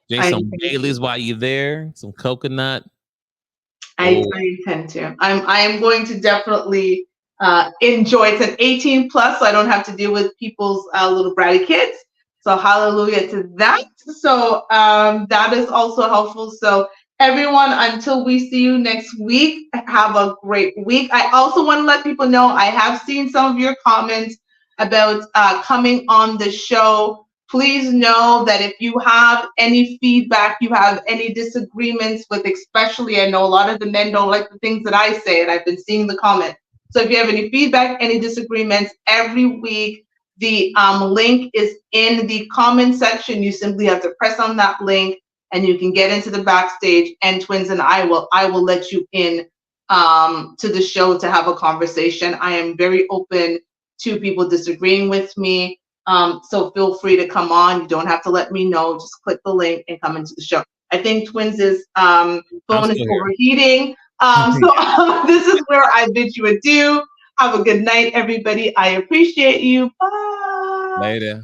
S2: Drink some Baileys while you're there, some coconut.
S1: I intend to. I am going to definitely enjoy. It's an 18 plus, so I don't have to deal with people's little bratty kids. So hallelujah to that. So that is also helpful. So everyone, until we see you next week, have a great week. I also want to let people know I have seen some of your comments about coming on the show. Please know that if you have any feedback, you have any disagreements with, especially, I know a lot of the men don't like the things that I say, and I've been seeing the comments. So if you have any feedback, any disagreements, every week, the link is in the comment section. You simply have to press on that link and you can get into the backstage, and Twins and I will let you in to the show to have a conversation. I am very open to people disagreeing with me. So feel free to come on. You don't have to let me know. Just click the link and come into the show. I think Twins' phone is overheating. So this is where I bid you adieu. Have a good night, everybody. I appreciate you. Bye.
S2: Later.